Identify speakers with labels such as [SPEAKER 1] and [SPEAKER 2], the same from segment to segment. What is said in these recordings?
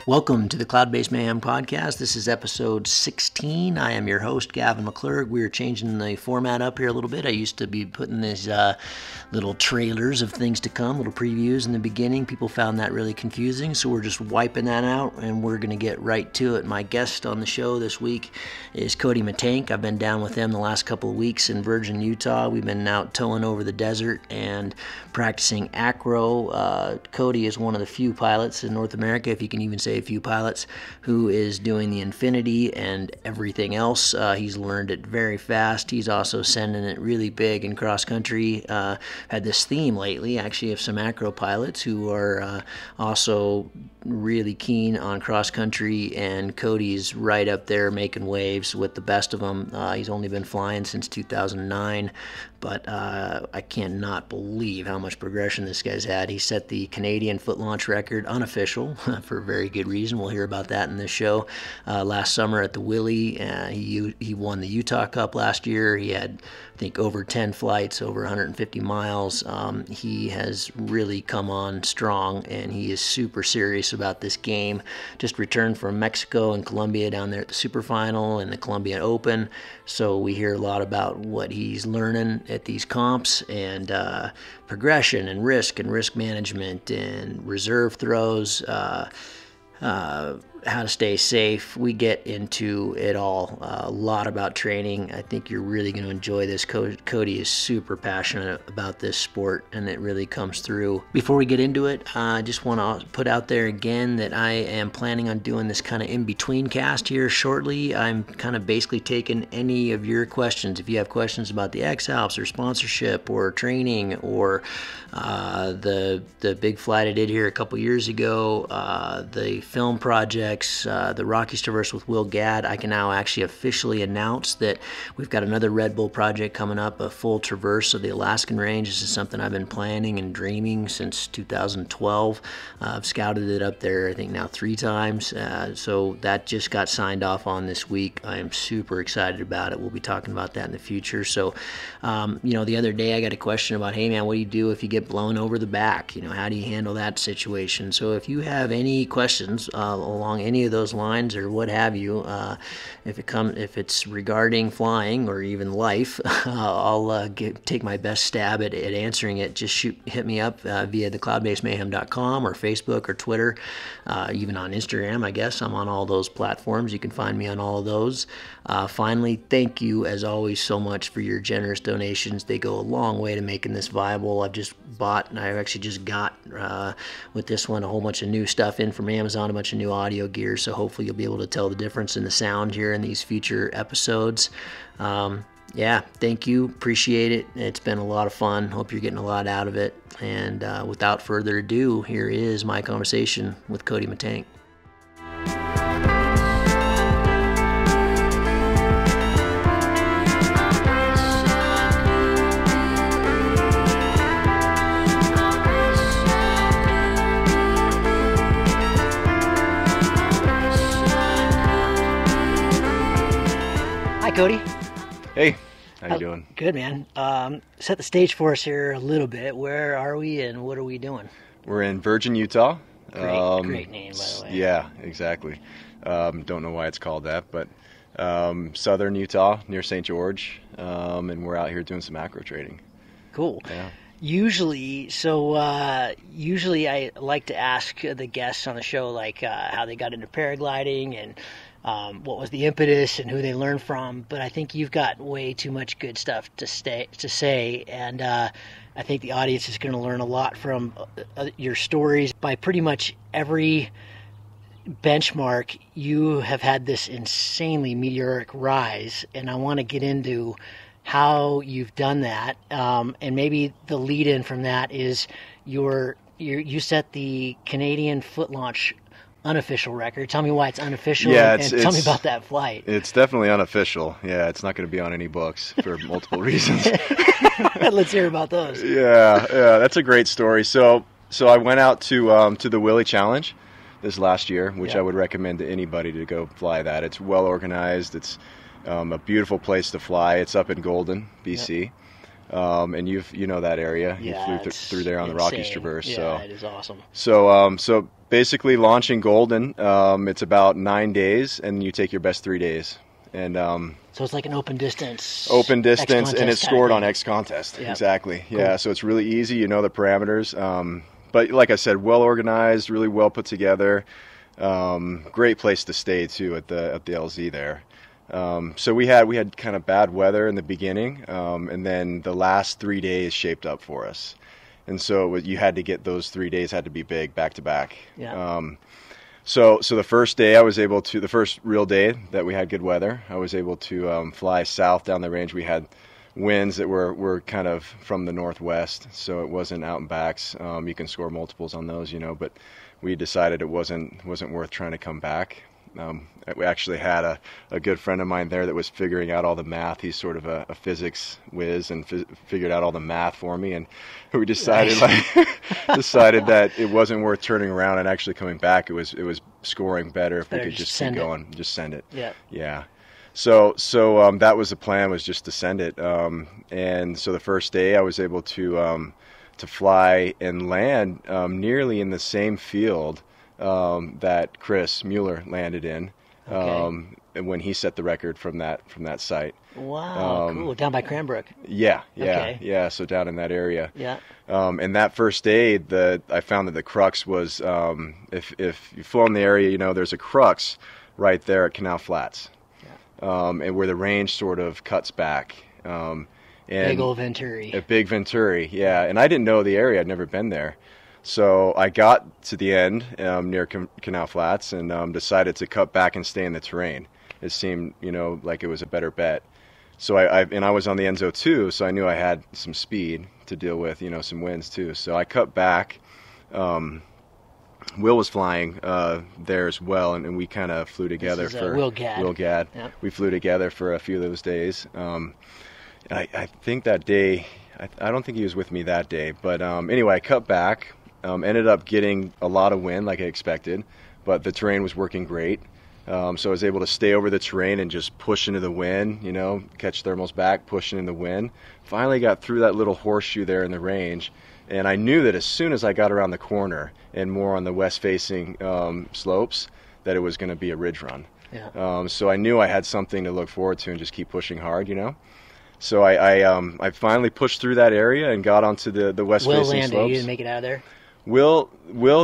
[SPEAKER 1] Welcome to the Cloud-Based Mayhem Podcast. This is episode 16. I am your host, Gavin McClurg. We are changing the format up here a little bit. I used to be putting these little trailers of things to come, little previews in the beginning. People found that really confusing, so we're just wiping that out, and we're going to get right to it. My guest on the show this week is Cody Matank. I've been down with him the last couple of weeks in Virgin, Utah. We've been out towing over the desert and practicing acro. Cody is one of the few pilots in North America, if you can even say a few pilots, who is doing the Infinity and everything else. He's learned it very fast. He's also sending it really big in cross country. Had this theme lately, actually, of some acro pilots who are also really keen on cross country, and Cody's right up there making waves with the best of them. He's only been flying since 2009, but I cannot believe how much progression this guy's had. He set the Canadian foot launch record, unofficial, for a very good reason. We'll hear about that in this show. Last summer at the Willie, he won the Utah Cup last year. He had, I think, over 10 flights, over 150 miles. He has really come on strong, and he is super serious about this game. Just returned from Mexico and Colombia down there at the Super Final and the Colombia Open. So we hear a lot about what he's learning at these comps, and progression and risk management and reserve throws, how to stay safe. We get into it all. A lot about training. I think you're really going to enjoy this. Cody is super passionate about this sport, and it really comes through. Before we get into it, I just want to put out there again that I am planning on doing this kind of in-between cast here shortly. I'm kind of basically taking any of your questions. If you have questions about the X-Alps or sponsorship or training or the big flight I did here a couple years ago, the film projects, the Rockies Traverse with Will Gadd, I can now actually officially announce that we've got another Red Bull project coming up, a full traverse of the Alaskan Range. This is something I've been planning and dreaming since 2012. I've scouted it up there, I think, now 3 times. So that just got signed off on this week. I am super excited about it. We'll be talking about that in the future. So, the other day I got a question about, hey man, what do you do if you get blown over the back? How do you handle that situation? So if you have any questions along any of those lines or what have you, if it's regarding flying or even life, I'll take my best stab at answering it. Just hit me up via thecloudbasedmayhem.com or Facebook or Twitter, even on Instagram. I guess I'm on all those platforms. You can find me on all of those. Finally, thank you as always so much for your generous donations. They go a long way to making this viable. I've just bought, and I actually just got with this one a whole bunch of new stuff in from Amazon, a bunch of new audio gear, so hopefully you'll be able to tell the difference in the sound here in these future episodes. Thank you. Appreciate it. It's been a lot of fun. Hope you're getting a lot out of it. And without further ado, here is my conversation with Cody Matank. Hi, Cody.
[SPEAKER 2] Hey, how you doing?
[SPEAKER 1] Good, man. Set the stage for us here a little bit. Where are we and what are we doing?
[SPEAKER 2] We're in Virgin, Utah.
[SPEAKER 1] Great name, by the way.
[SPEAKER 2] Yeah, exactly. Don't know why it's called that, but southern Utah near St. George, and we're out here doing some acro trading.
[SPEAKER 1] Cool.
[SPEAKER 2] Yeah.
[SPEAKER 1] Usually I like to ask the guests on the show how they got into paragliding and what was the impetus and who they learned from, but I think you've got way too much good stuff to say, and I think the audience is going to learn a lot from your stories. By pretty much every benchmark, you have had this insanely meteoric rise, and I want to get into how you've done that, and maybe the lead-in from that is you set the Canadian foot launch unofficial record. Tell me why it's unofficial, and tell me about that flight.
[SPEAKER 2] It's definitely unofficial. Yeah, it's not going to be on any books for multiple reasons.
[SPEAKER 1] Let's hear about those.
[SPEAKER 2] Yeah, that's a great story. So I went out to the Willie Challenge this last year, which I would recommend to anybody to go fly that. It's well organized. It's a beautiful place to fly. It's up in Golden, BC. Yep. And you know that area. You flew through there on the Rockies Traverse.
[SPEAKER 1] Yeah,
[SPEAKER 2] so
[SPEAKER 1] it is awesome.
[SPEAKER 2] So basically launching Golden. It's about 9 days, and you take your best 3 days. And
[SPEAKER 1] so it's like an open distance.
[SPEAKER 2] Open distance, and it's scored on X Contest. Yep. Exactly. Cool. Yeah. So it's really easy. You know the parameters. But like I said, well organized, really well put together. Great place to stay too at the LZ there. So we had kind of bad weather in the beginning, and then the last 3 days shaped up for us. And so you had to get those 3 days had to be big, back to back.
[SPEAKER 1] Yeah.
[SPEAKER 2] So the first day the first real day that we had good weather, I was able to fly south down the range. We had winds that were kind of from the northwest, so it wasn't out and backs. You can score multiples on those, but we decided it wasn't worth trying to come back. We actually had a good friend of mine there that was figuring out all the math. He's sort of a physics whiz and figured out all the math for me, and we decided decided that it wasn't worth turning around and actually coming back. It was scoring better if we could just keep going, just send it. Yeah. So that was the plan, was just to send it. And so the first day I was able to fly and land nearly in the same field that Chris Mueller landed in, when he set the record from that site.
[SPEAKER 1] Wow, cool. Down by Cranbrook.
[SPEAKER 2] Yeah. So down in that area. Yeah. And that first day, I found that the crux was, if you flew in the area, there's a crux right there at Canal Flats, and where the range sort of cuts back. And
[SPEAKER 1] big old Venturi.
[SPEAKER 2] A big Venturi, yeah. And I didn't know the area; I'd never been there. So I got to the end near Canal Flats and decided to cut back and stay in the terrain. It seemed, like it was a better bet. So I was on the Enzo too, so I knew I had some speed to deal with, some winds too. So I cut back. Will was flying there as well, and we kind of flew together for
[SPEAKER 1] Will Gadd.
[SPEAKER 2] Will Gadd. Yep. We flew together for a few of those days. I think that day, I don't think he was with me that day, but anyway, I cut back. Ended up getting a lot of wind like I expected, but the terrain was working great. So I was able to stay over the terrain and just push into the wind, catch thermals back, pushing in the wind. Finally got through that little horseshoe there in the range, and I knew that as soon as I got around the corner and more on the west-facing slopes, that it was going to be a ridge run. Yeah. So I knew I had something to look forward to and just keep pushing hard, So I finally pushed through that area and got onto the west-facing slopes.
[SPEAKER 1] Will landed. You didn't make it out of there?
[SPEAKER 2] Will,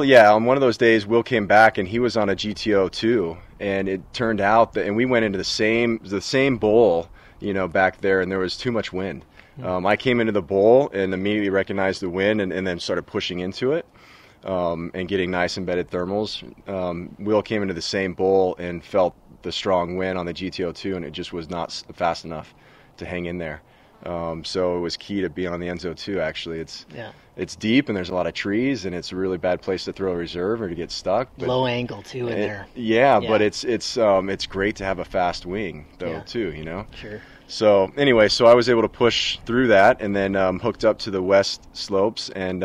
[SPEAKER 2] yeah, on one of those days, Will came back and he was on a GTO too, and it turned out that, and we went into the same bowl, back there, and there was too much wind. I came into the bowl and immediately recognized the wind and then started pushing into it, and getting nice embedded thermals. Will came into the same bowl and felt the strong wind on the GTO too, and it just was not fast enough to hang in there. So it was key to be on the Enzo too. Actually, it's deep and there's a lot of trees, and it's a really bad place to throw a reserve or to get stuck. But
[SPEAKER 1] low angle too in there.
[SPEAKER 2] Yeah, but it's great to have a fast wing though too.
[SPEAKER 1] Sure.
[SPEAKER 2] So anyway, I was able to push through that and then hooked up to the west slopes, and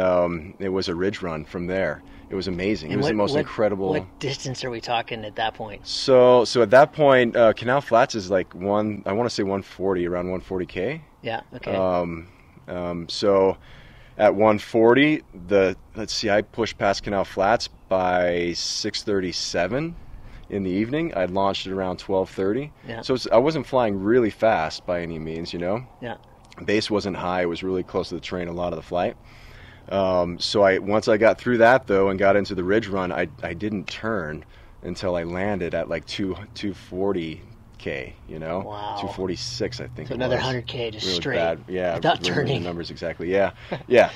[SPEAKER 2] it was a ridge run from there. It was amazing. It was the most incredible.
[SPEAKER 1] What distance are we talking at that point?
[SPEAKER 2] So at that point, Canal Flats is like I want to say 140, around 140K.
[SPEAKER 1] Yeah. Okay.
[SPEAKER 2] So at 140, I pushed past Canal Flats by 6:37 in the evening. I'd launched at around 12:30. Yeah. So I wasn't flying really fast by any means, Yeah. Base wasn't high. It was really close to the terrain a lot of the flight. So once I got through that though and got into the ridge run, I didn't turn until I landed at like 240K,
[SPEAKER 1] Wow.
[SPEAKER 2] 246 I think.
[SPEAKER 1] So another 100K just
[SPEAKER 2] really
[SPEAKER 1] straight.
[SPEAKER 2] Bad. Yeah,
[SPEAKER 1] without turning.
[SPEAKER 2] The numbers exactly. Yeah,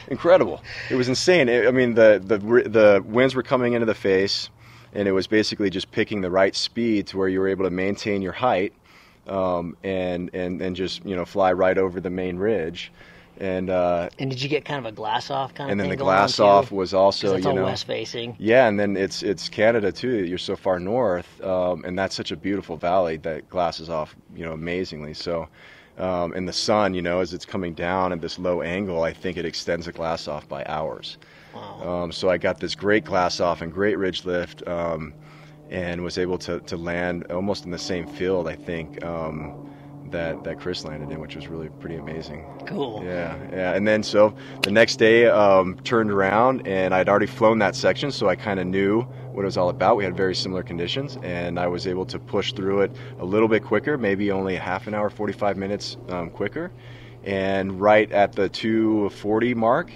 [SPEAKER 2] incredible. It was insane. The winds were coming into the face, and it was basically just picking the right speed to where you were able to maintain your height, and just fly right over the main ridge. And
[SPEAKER 1] did you get kind of a glass off kind of thing?
[SPEAKER 2] And then the glass off was also,
[SPEAKER 1] it's all west facing.
[SPEAKER 2] Yeah, and then it's Canada too. You're so far north, and that's such a beautiful valley that glasses off, amazingly. So, and the sun, as it's coming down at this low angle, I think it extends the glass off by hours. Wow. So I got this great glass off and great ridge lift, and was able to land almost in the same field, I think, that Chris landed in, which was really pretty amazing.
[SPEAKER 1] Cool.
[SPEAKER 2] Yeah. And then so the next day, turned around, and I'd already flown that section, so I kind of knew what it was all about. We had very similar conditions, and I was able to push through it a little bit quicker, maybe only a half an hour, 45 minutes quicker. And right at the 2:40 mark,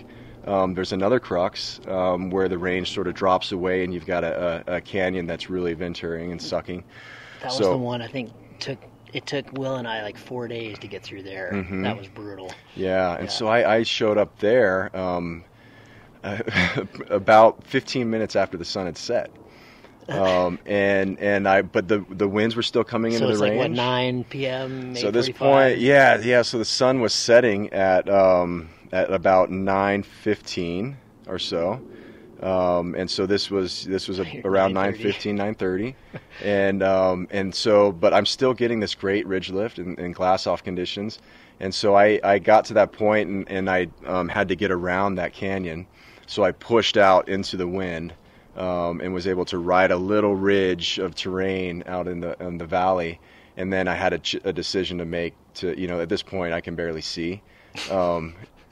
[SPEAKER 2] there's another crux where the range sort of drops away, and you've got a canyon that's really venturing and sucking.
[SPEAKER 1] That was the one I think it took Will and I like 4 days to get through there. Mm-hmm. That was brutal.
[SPEAKER 2] Yeah, and so I showed up there about 15 minutes after the sun had set. But the winds were still coming into the range. So it's like what, 9 p.m. 8:45? So this point, so the sun was setting at about 9:15 or so. And so this was around 9:15, 9:30, and so, but I'm still getting this great ridge lift and glass off conditions, and so I got to that point, and I had to get around that canyon, so I pushed out into the wind, and was able to ride a little ridge of terrain out in the valley, and then I had a decision to make. At this point I can barely see.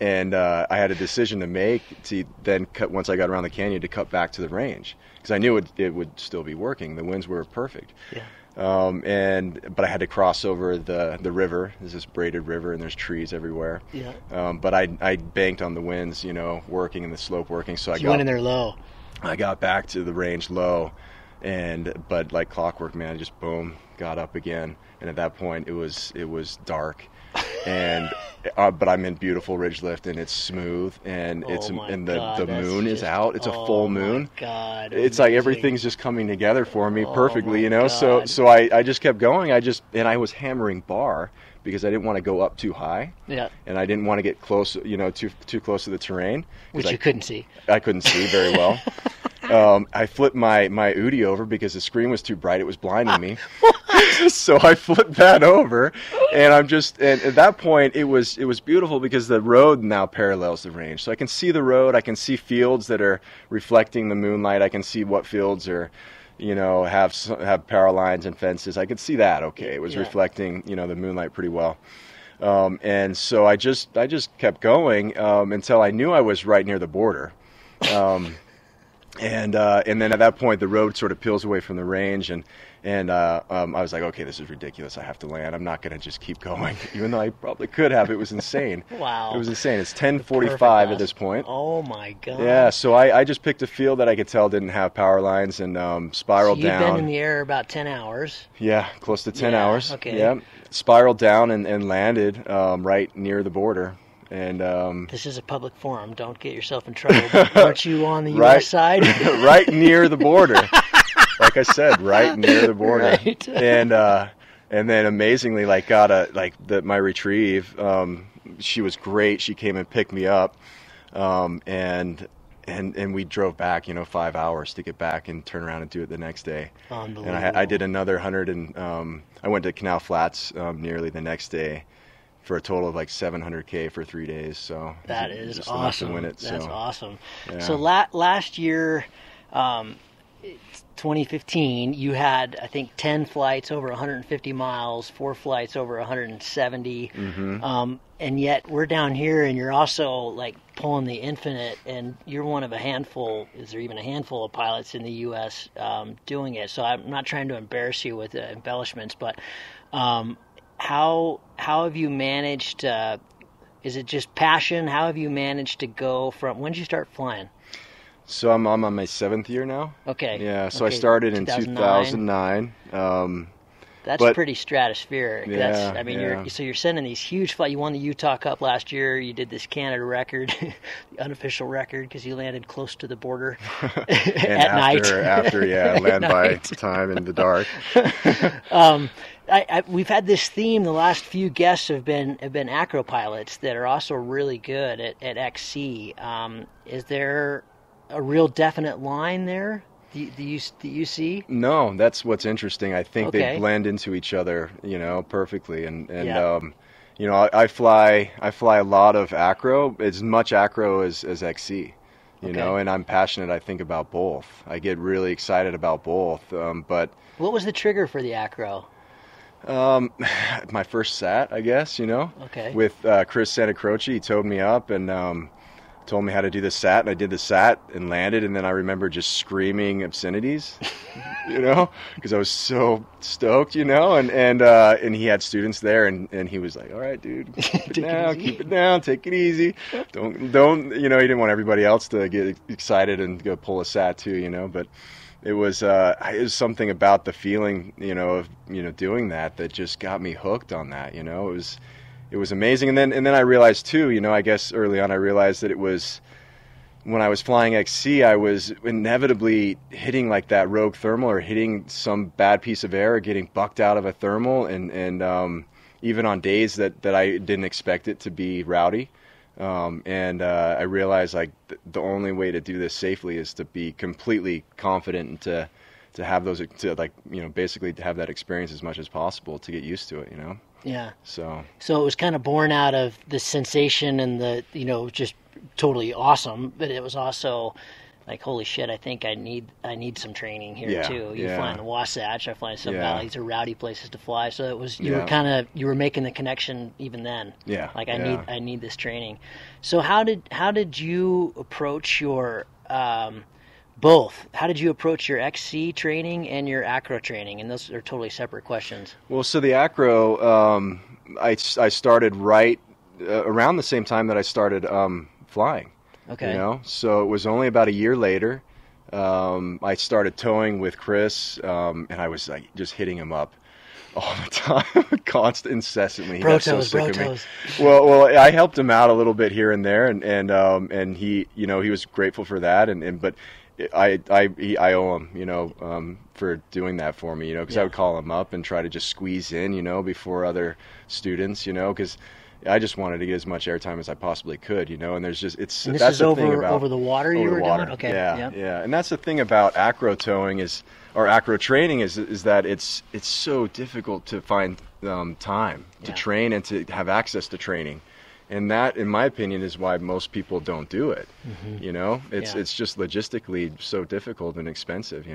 [SPEAKER 2] And I had a decision to make to then cut, once I got around the canyon, to cut back to the range, because I knew it would still be working. The winds were perfect. Yeah. But I had to cross over the river. There's this braided river, and there's trees everywhere. Yeah. But I banked on the winds, working, and the slope working. So I
[SPEAKER 1] went in there low.
[SPEAKER 2] I got back to the range low, but like clockwork, man, I just boom, got up again. And at that point, it was dark. And but I'm in beautiful ridge lift, and it's smooth, and the moon is out. It's a full moon.
[SPEAKER 1] God,
[SPEAKER 2] it's like everything's just coming together for me perfectly, So I just kept going. I was hammering bar because I didn't want to go up too high.
[SPEAKER 1] Yeah.
[SPEAKER 2] And I didn't want to get close, too close to the terrain.
[SPEAKER 1] Which you couldn't see.
[SPEAKER 2] I couldn't see very well. I flipped my Udi over because the screen was too bright. It was blinding me. So I flipped that over, and and at that point it was beautiful because the road now parallels the range. So I can see the road. I can see fields that are reflecting the moonlight. I can see what fields are, have power lines and fences. I could see that. Okay, it was reflecting, the moonlight pretty well. And so I just kept going until I knew I was right near the border. And then at that point, the road sort of peels away from the range, and I was like, okay, this is ridiculous. I have to land. I'm not going to just keep going, even though I probably could have. It was insane.
[SPEAKER 1] Wow.
[SPEAKER 2] It was insane. It's 10:45 at this point.
[SPEAKER 1] Oh, my God.
[SPEAKER 2] Yeah, so I just picked a field that I could tell didn't have power lines, and spiraled down.
[SPEAKER 1] You've been in the air about 10 hours.
[SPEAKER 2] Yeah, close to 10 hours.
[SPEAKER 1] Okay.
[SPEAKER 2] Yeah, spiraled down and landed right near the border. And
[SPEAKER 1] this is a public forum. Don't get yourself in trouble. Aren't you on the U.S. side?
[SPEAKER 2] Right near the border. Like I said, right near the border.
[SPEAKER 1] Right.
[SPEAKER 2] And then amazingly, my retrieve. She was great. She came and picked me up, and we drove back, 5 hours to get back and turn around and do it the next day.
[SPEAKER 1] Unbelievable.
[SPEAKER 2] And I did another 100, and I went to Canal Flats nearly the next day, for a total of like 700K for 3 days. So
[SPEAKER 1] that is awesome. That's awesome.
[SPEAKER 2] Yeah.
[SPEAKER 1] So last year, 2015, you had, I think, 10 flights over 150 miles, 4 flights over 170. Mm-hmm. And yet we're down here, and you're also like pulling the Infinite, and you're one of a handful. Is there even a handful of pilots in the U.S. Doing it? So I'm not trying to embarrass you with embellishments, but how have you managed? Is it just passion? How have you managed to go from? When did you start flying?
[SPEAKER 2] So I'm on my 7th year now.
[SPEAKER 1] Okay.
[SPEAKER 2] Yeah. So I started in 2009.
[SPEAKER 1] That's pretty stratospheric.
[SPEAKER 2] Yeah,
[SPEAKER 1] you're sending these huge flights. You won the Utah Cup last year. You did this Canada record, the unofficial record, because you landed close to the border at night.
[SPEAKER 2] Land by time in the dark.
[SPEAKER 1] We've had this theme. The last few guests have been acro pilots that are also really good at XC. Is there a real definite line there? Do you see?
[SPEAKER 2] No, that's what's interesting. I think they blend into each other, perfectly. I fly a lot of acro, as much acro as XC, and I'm passionate, I think, about both. I get really excited about both. But
[SPEAKER 1] what was the trigger for the acro?
[SPEAKER 2] My first sat, I guess,
[SPEAKER 1] Okay.
[SPEAKER 2] with Chris Santacroce. He towed me up and told me how to do the sat, and I did the sat and landed, and then I remember just screaming obscenities, because I was so stoked, and he had students there, and he was like, all right, dude, keep it down, take it easy. Don't, he didn't want everybody else to get excited and go pull a sat too, but it was something about the feeling, of, doing that just got me hooked on that, it was amazing. And then I realized too, I guess early on I realized that it was when I was flying XC, I was inevitably hitting like that rogue thermal or hitting some bad piece of air or getting bucked out of a thermal. And even on days that I didn't expect it to be rowdy. I realized like the only way to do this safely is to be completely confident and to have those, basically to have that experience as much as possible to get used to it,
[SPEAKER 1] Yeah.
[SPEAKER 2] So
[SPEAKER 1] it was kind of born out of the sensation and the, just totally awesome, but it was also like, holy shit, I think I need some training here too. You fly in the Wasatch, I fly in some valleys, are rowdy places to fly. So it was, you were making the connection even then.
[SPEAKER 2] Yeah.
[SPEAKER 1] Like I need this training. So how did you approach your, both? How did you approach your XC training and your acro training? And those are totally separate questions.
[SPEAKER 2] Well, so the acro, I started right around the same time that I started flying.
[SPEAKER 1] Okay.
[SPEAKER 2] So it was only about a year later. I started towing with Chris, and I was like just hitting him up all the time, incessantly. He got so sick of me. Well, I helped him out a little bit here and there, and he, he was grateful for that, but I owe him, for doing that for me, because I would call him up and try to just squeeze in, before other students, because I just wanted to get as much airtime as I possibly could, and there's just that's the thing about
[SPEAKER 1] over the water you were doing. Okay,
[SPEAKER 2] yeah, and that's the thing about acro towing or acro training is that it's so difficult to find time to train and to have access to training. And that, in my opinion, is why most people don't do it. Mm-hmm. It's just logistically so difficult and expensive.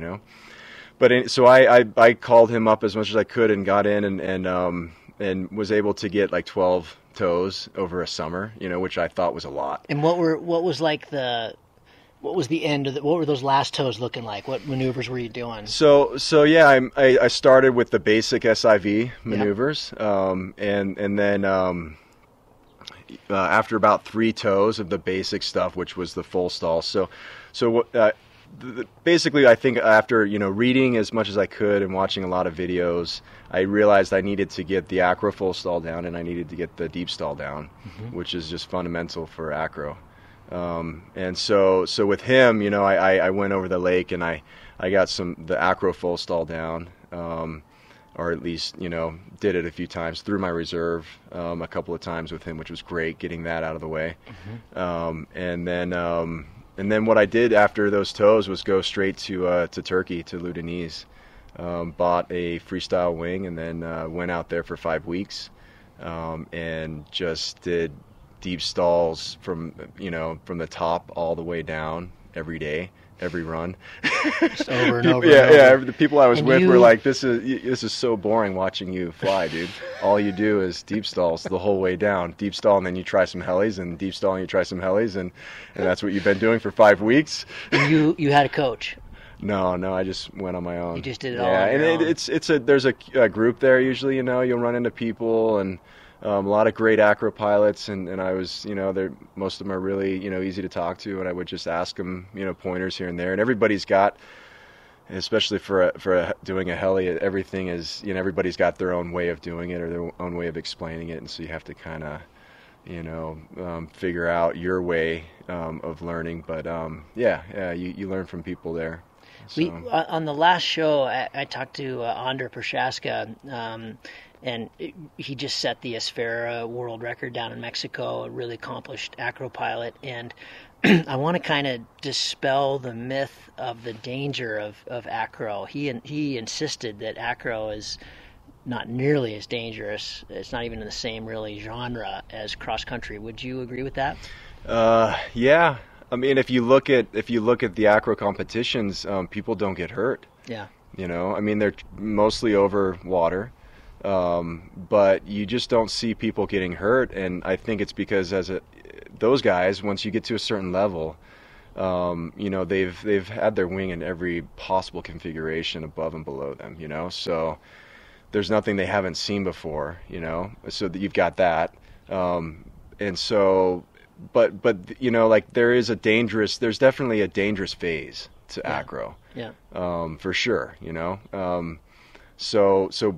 [SPEAKER 2] But so I called him up as much as I could and got in and was able to get like 12 tows over a summer. Which I thought was a lot.
[SPEAKER 1] And what was the end of what were those last tows looking like? What maneuvers were you doing?
[SPEAKER 2] So yeah, I started with the basic SIV maneuvers, and then. After about 3 tows of the basic stuff, which was the full stall. So basically, I think after reading as much as I could and watching a lot of videos, I realized I needed to get the acro full stall down and I needed to get the deep stall down, which is just fundamental for acro. And so with him, I went over the lake and I got the acro full stall down. Or at least, did it a few times through my reserve, a couple of times with him, which was great, getting that out of the way. And then what I did after those tows was go straight to Turkey, to Ludeniz. Bought a freestyle wing and then went out there for 5 weeks and just did deep stalls from the top all the way down every day. Every run,
[SPEAKER 1] just over and over.
[SPEAKER 2] The people I was with were like, "This is so boring watching you fly, dude. All you do is deep stalls the whole way down, deep stall, and then you try some helis, and deep stall, and you try some helis, and that's what you've been doing for 5 weeks."
[SPEAKER 1] And you had a coach?
[SPEAKER 2] No, I just went on my own.
[SPEAKER 1] You just did it all on your own.
[SPEAKER 2] There's a group there usually. You'll run into people and. A lot of great acro pilots, and I was, most of them are really, easy to talk to, and I would just ask them, pointers here and there. And everybody's got, especially for doing a heli, everything is, everybody's got their own way of doing it or their own way of explaining it, and so you have to kind of, figure out your way of learning. But you learn from people there. So.
[SPEAKER 1] On the last show, I talked to Andre Prochaska. And he just set the Esfera world record down in Mexico, a really accomplished acro pilot. And I want to kind of dispel the myth of the danger of acro. He insisted that acro is not nearly as dangerous. It's not even in the same really genre as cross country. Would you agree with that?
[SPEAKER 2] Yeah. I mean, if you look at the acro competitions, people don't get hurt.
[SPEAKER 1] Yeah.
[SPEAKER 2] I mean, they're mostly over water. But you just don't see people getting hurt, and I think it's because those guys, once you get to a certain level, they've had their wing in every possible configuration above and below them, so there's nothing they haven't seen before, so that you've got that, and so, but like there's definitely a dangerous phase to acro, for sure, but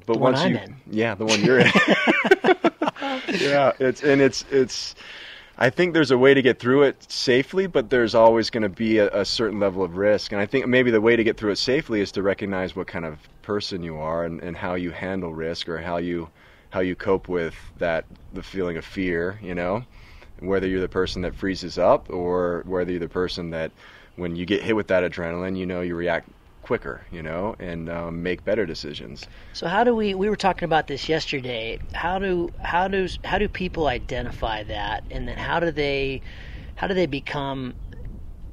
[SPEAKER 1] the
[SPEAKER 2] once
[SPEAKER 1] one I'm in.
[SPEAKER 2] yeah, the one you're in, yeah, it's. I think there's a way to get through it safely, but there's always going to be a certain level of risk. And I think maybe the way to get through it safely is to recognize what kind of person you are and how you handle risk, or how you cope with the feeling of fear, whether you're the person that freezes up, or whether you're the person that when you get hit with that adrenaline, you react quicker, and make better decisions.
[SPEAKER 1] So how do we were talking about this yesterday, how do people identify that, and then how do they become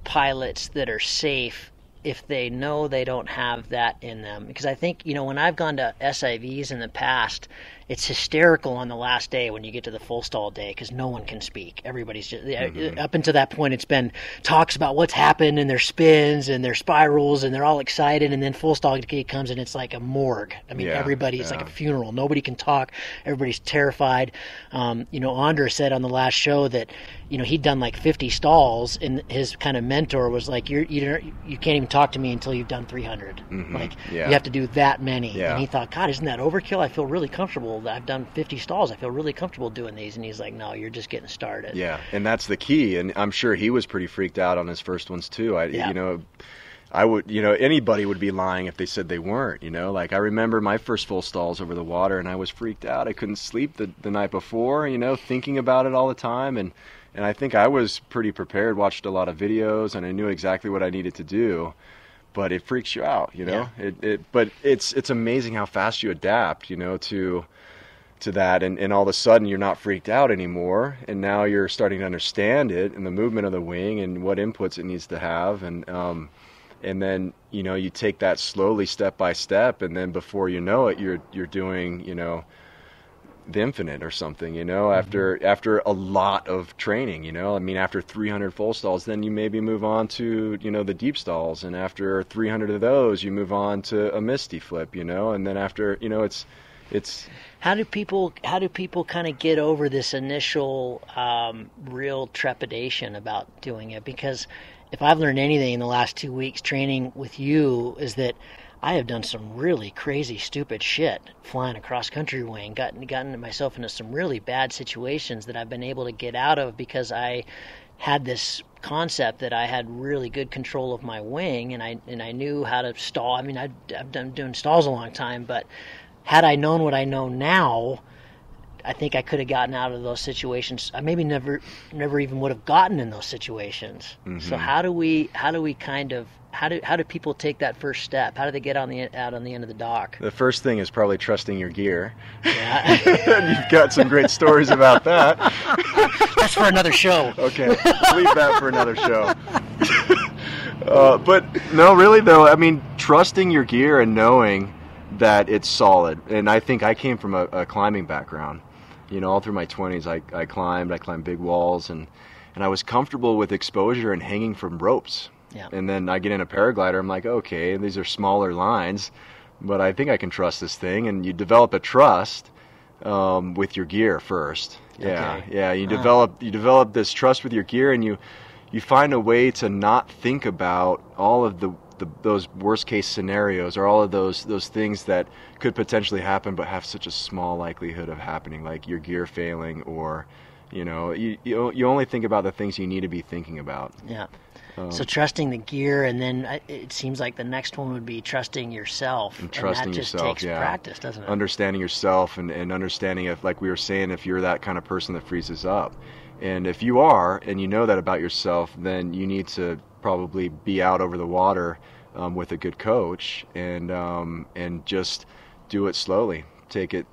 [SPEAKER 1] pilots that are safe if they know they don't have that in them? Because I think, when I've gone to SIVs in the past, it's hysterical on the last day when you get to the full stall day, because no one can speak. Everybody's just up until that point, it's been talks about what's happened and their spins and their spirals, and they're all excited, and then full stall comes and it's like a morgue. I mean, everybody, it's like a funeral. Nobody can talk. Everybody's terrified. Andra said on the last show that he'd done like 50 stalls, and his kind of mentor was like, you can't even talk to me until you've done 300. You have to do that many. And he thought, God, isn't that overkill? I feel really comfortable. I've done 50 stalls. I feel really comfortable doing these. And he's like, no, you're just getting started.
[SPEAKER 2] Yeah, and that's the key. And I'm sure he was pretty freaked out on his first ones too. I would, anybody would be lying if they said they weren't, like I remember my first full stalls over the water, and I was freaked out. I couldn't sleep the night before, thinking about it all the time. And I think I was pretty prepared, watched a lot of videos, and I knew exactly what I needed to do. But it freaks you out, But it's amazing how fast you adapt, to that, and all of a sudden you're not freaked out anymore, and now you're starting to understand it and the movement of the wing and what inputs it needs to have, and then you take that slowly, step by step, and then before you know it, you're doing the infinite or something, after a lot of training, I mean, after 300 full stalls, then you maybe move on to the deep stalls, and after 300 of those you move on to a misty flip, and then after it's
[SPEAKER 1] how do people kind of get over this initial real trepidation about doing it? Because if I've learned anything in the last 2 weeks training with you, is that I have done some really crazy, stupid shit flying a cross-country wing, gotten myself into some really bad situations that I've been able to get out of because I had this concept that I had really good control of my wing, and I knew how to stall. I mean, I've done doing stalls a long time, but had I known what I know now, I think I could have gotten out of those situations. I maybe never even would have gotten in those situations. So how do people take that first step? How do they get out on the end of the dock?
[SPEAKER 2] The first thing is probably trusting your gear.
[SPEAKER 1] Yeah.
[SPEAKER 2] And you've got some great stories about that.
[SPEAKER 1] That's for another show.
[SPEAKER 2] Okay, leave that for another show. But no, really though, I mean, trusting your gear and knowing that it's solid. And I think I came from a climbing background. All through my 20s, I climbed big walls, and I was comfortable with exposure and hanging from ropes.
[SPEAKER 1] Yeah.
[SPEAKER 2] And then I get in a paraglider, I'm like, okay, these are smaller lines, but I think I can trust this thing. And you develop a trust with your gear first. Yeah,
[SPEAKER 1] okay.
[SPEAKER 2] Yeah. You develop this trust with your gear, and you find a way to not think about all of those worst case scenarios, or all of those things that could potentially happen but have such a small likelihood of happening, like your gear failing, or you only think about the things you need to be thinking about.
[SPEAKER 1] Yeah. So trusting the gear, and then it seems like the next one would be trusting yourself.
[SPEAKER 2] And trusting
[SPEAKER 1] that just
[SPEAKER 2] yourself,
[SPEAKER 1] takes practice, doesn't it?
[SPEAKER 2] Understanding yourself, and understanding if, like we were saying, if you're that kind of person that freezes up. And if you are, and you know that about yourself, then you need to probably be out over the water with a good coach, and just do it slowly. Take it,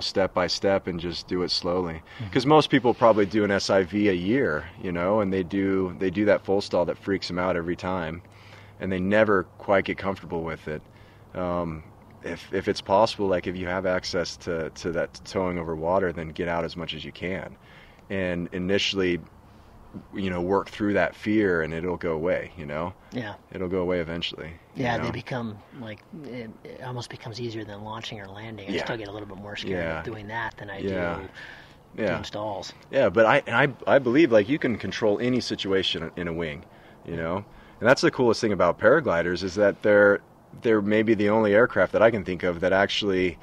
[SPEAKER 2] step by step, and just do it slowly. Because most people probably do an SIV a year, and they do that full stall that freaks them out every time, and they never quite get comfortable with it. if it's possible, like if you have access to that towing over water, then get out as much as you can, and initially, work through that fear, and it'll go away.
[SPEAKER 1] Yeah.
[SPEAKER 2] It'll go away eventually.
[SPEAKER 1] Yeah, they become like it almost becomes easier than launching or landing. I still get a little bit more scared of doing that than I do doing stalls.
[SPEAKER 2] Yeah, but I believe like you can control any situation in a wing, and that's the coolest thing about paragliders is that they're maybe the only aircraft that I can think of that actually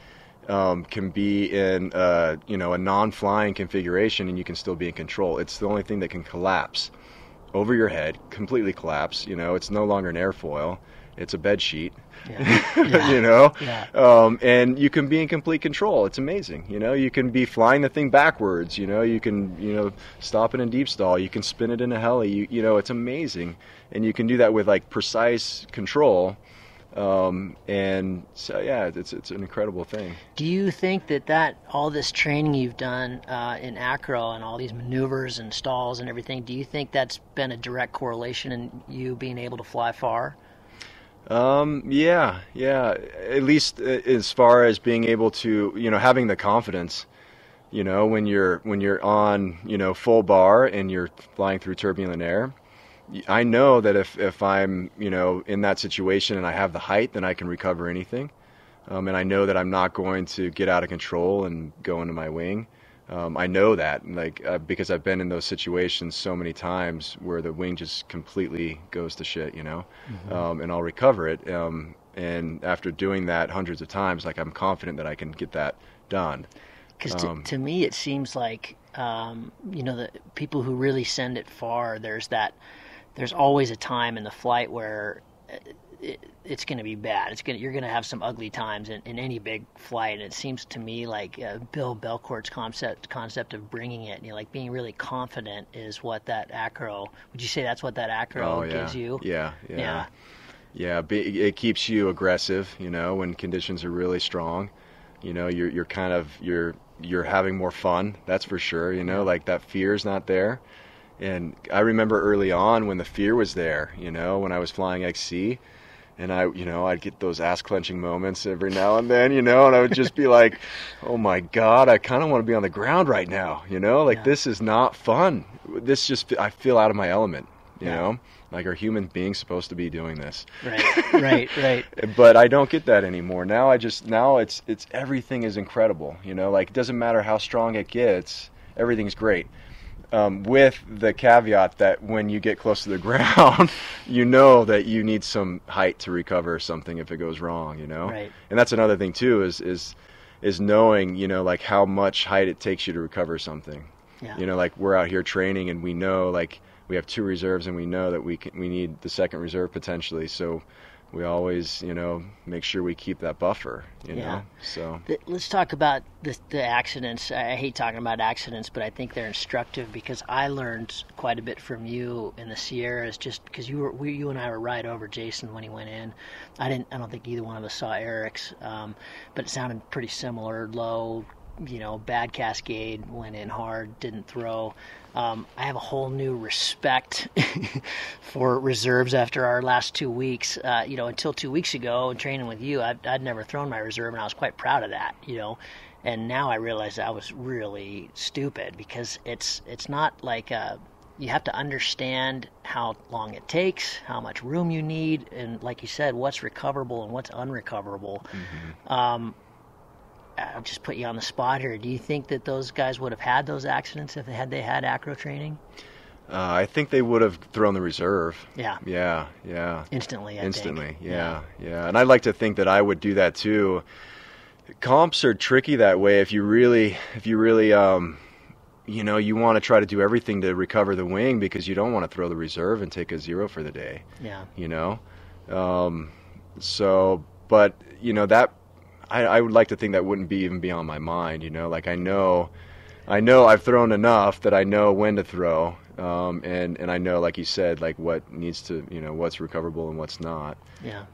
[SPEAKER 2] can be in a non-flying configuration, and you can still be in control. It's the only thing that can collapse over your head, completely collapse. It's no longer an airfoil; it's a bed sheet. And you can be in complete control. It's amazing. You can be flying the thing backwards. You can stop it in deep stall. You can spin it in a heli. It's amazing, and you can do that with like precise control. And so it's an incredible thing.
[SPEAKER 1] Do you think that all this training you've done in acro and all these maneuvers and stalls and everything, do you think that's been a direct correlation in you being able to fly far?
[SPEAKER 2] Yeah. At least as far as being able to, having the confidence, when you're on, full bar and you're flying through turbulent air. I know that if I'm, in that situation and I have the height, then I can recover anything. And I know that I'm not going to get out of control and go into my wing. I know that, because I've been in those situations so many times where the wing just completely goes to shit,
[SPEAKER 1] Mm-hmm.
[SPEAKER 2] And I'll recover it. And after doing that hundreds of times, I'm confident that I can get that done.
[SPEAKER 1] Because to me, it seems like, the people who really send it far, there's always a time in the flight where it's going to be bad. You're going to have some ugly times in any big flight. And it seems to me like Bill Belcourt's concept of bringing it, being really confident is what that acro. Would you say that's what that acro gives you?
[SPEAKER 2] Yeah. It keeps you aggressive. When conditions are really strong. You're having more fun. That's for sure. That fear's not there. And I remember early on when the fear was there, when I was flying XC, and I'd get those ass-clenching moments every now and then, and I would just be like, oh my God, I kind of want to be on the ground right now, this is not fun. I feel out of my element, are human beings supposed to be doing this?
[SPEAKER 1] Right.
[SPEAKER 2] But I don't get that anymore. Now it's everything is incredible, it doesn't matter how strong it gets, everything's great. With the caveat that when you get close to the ground, that you need some height to recover something if it goes wrong,
[SPEAKER 1] Right.
[SPEAKER 2] And that's another thing too is knowing, how much height it takes you to recover something.
[SPEAKER 1] Yeah.
[SPEAKER 2] We're out here training and we know we have 2 reserves and we know that we need the second reserve potentially. So we always, make sure we keep that buffer, So
[SPEAKER 1] let's talk about the accidents. I hate talking about accidents, but I think they're instructive because I learned quite a bit from you in the Sierras just because you and I were right over Jason when he went in. I don't think either one of us saw Eric's, but it sounded pretty similar. Low, bad cascade, went in hard, didn't throw. I have a whole new respect for reserves after our last 2 weeks. Until 2 weeks ago, training with you, I'd never thrown my reserve, and I was quite proud of that. And now I realize I was really stupid because it's not like you have to understand how long it takes, how much room you need, and like you said, what's recoverable and what's unrecoverable. Mm-hmm. I'll just put you on the spot here. Do you think that those guys would have had those accidents if they had acro training?
[SPEAKER 2] I think they would have thrown the reserve.
[SPEAKER 1] Yeah.
[SPEAKER 2] Instantly,
[SPEAKER 1] I think.
[SPEAKER 2] Yeah. And I'd like to think that I would do that too. Comps are tricky that way. If you really, you want to try to do everything to recover the wing because you don't want to throw the reserve and take a 0 for the day.
[SPEAKER 1] Yeah.
[SPEAKER 2] But that. I would like to think that wouldn't even be on my mind, I know I've thrown enough that I know when to throw, and I know, like you said, what needs to, what's recoverable and what's not.
[SPEAKER 1] Yeah.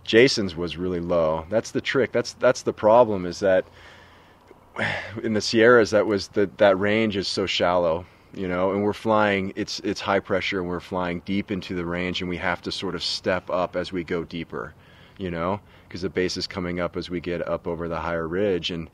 [SPEAKER 2] Jason's was really low. That's the trick. That's the problem is that in the Sierras, that range is so shallow, and we're flying, it's high pressure and we're flying deep into the range and we have to sort of step up as we go deeper. because the base is coming up as we get up over the higher ridge. And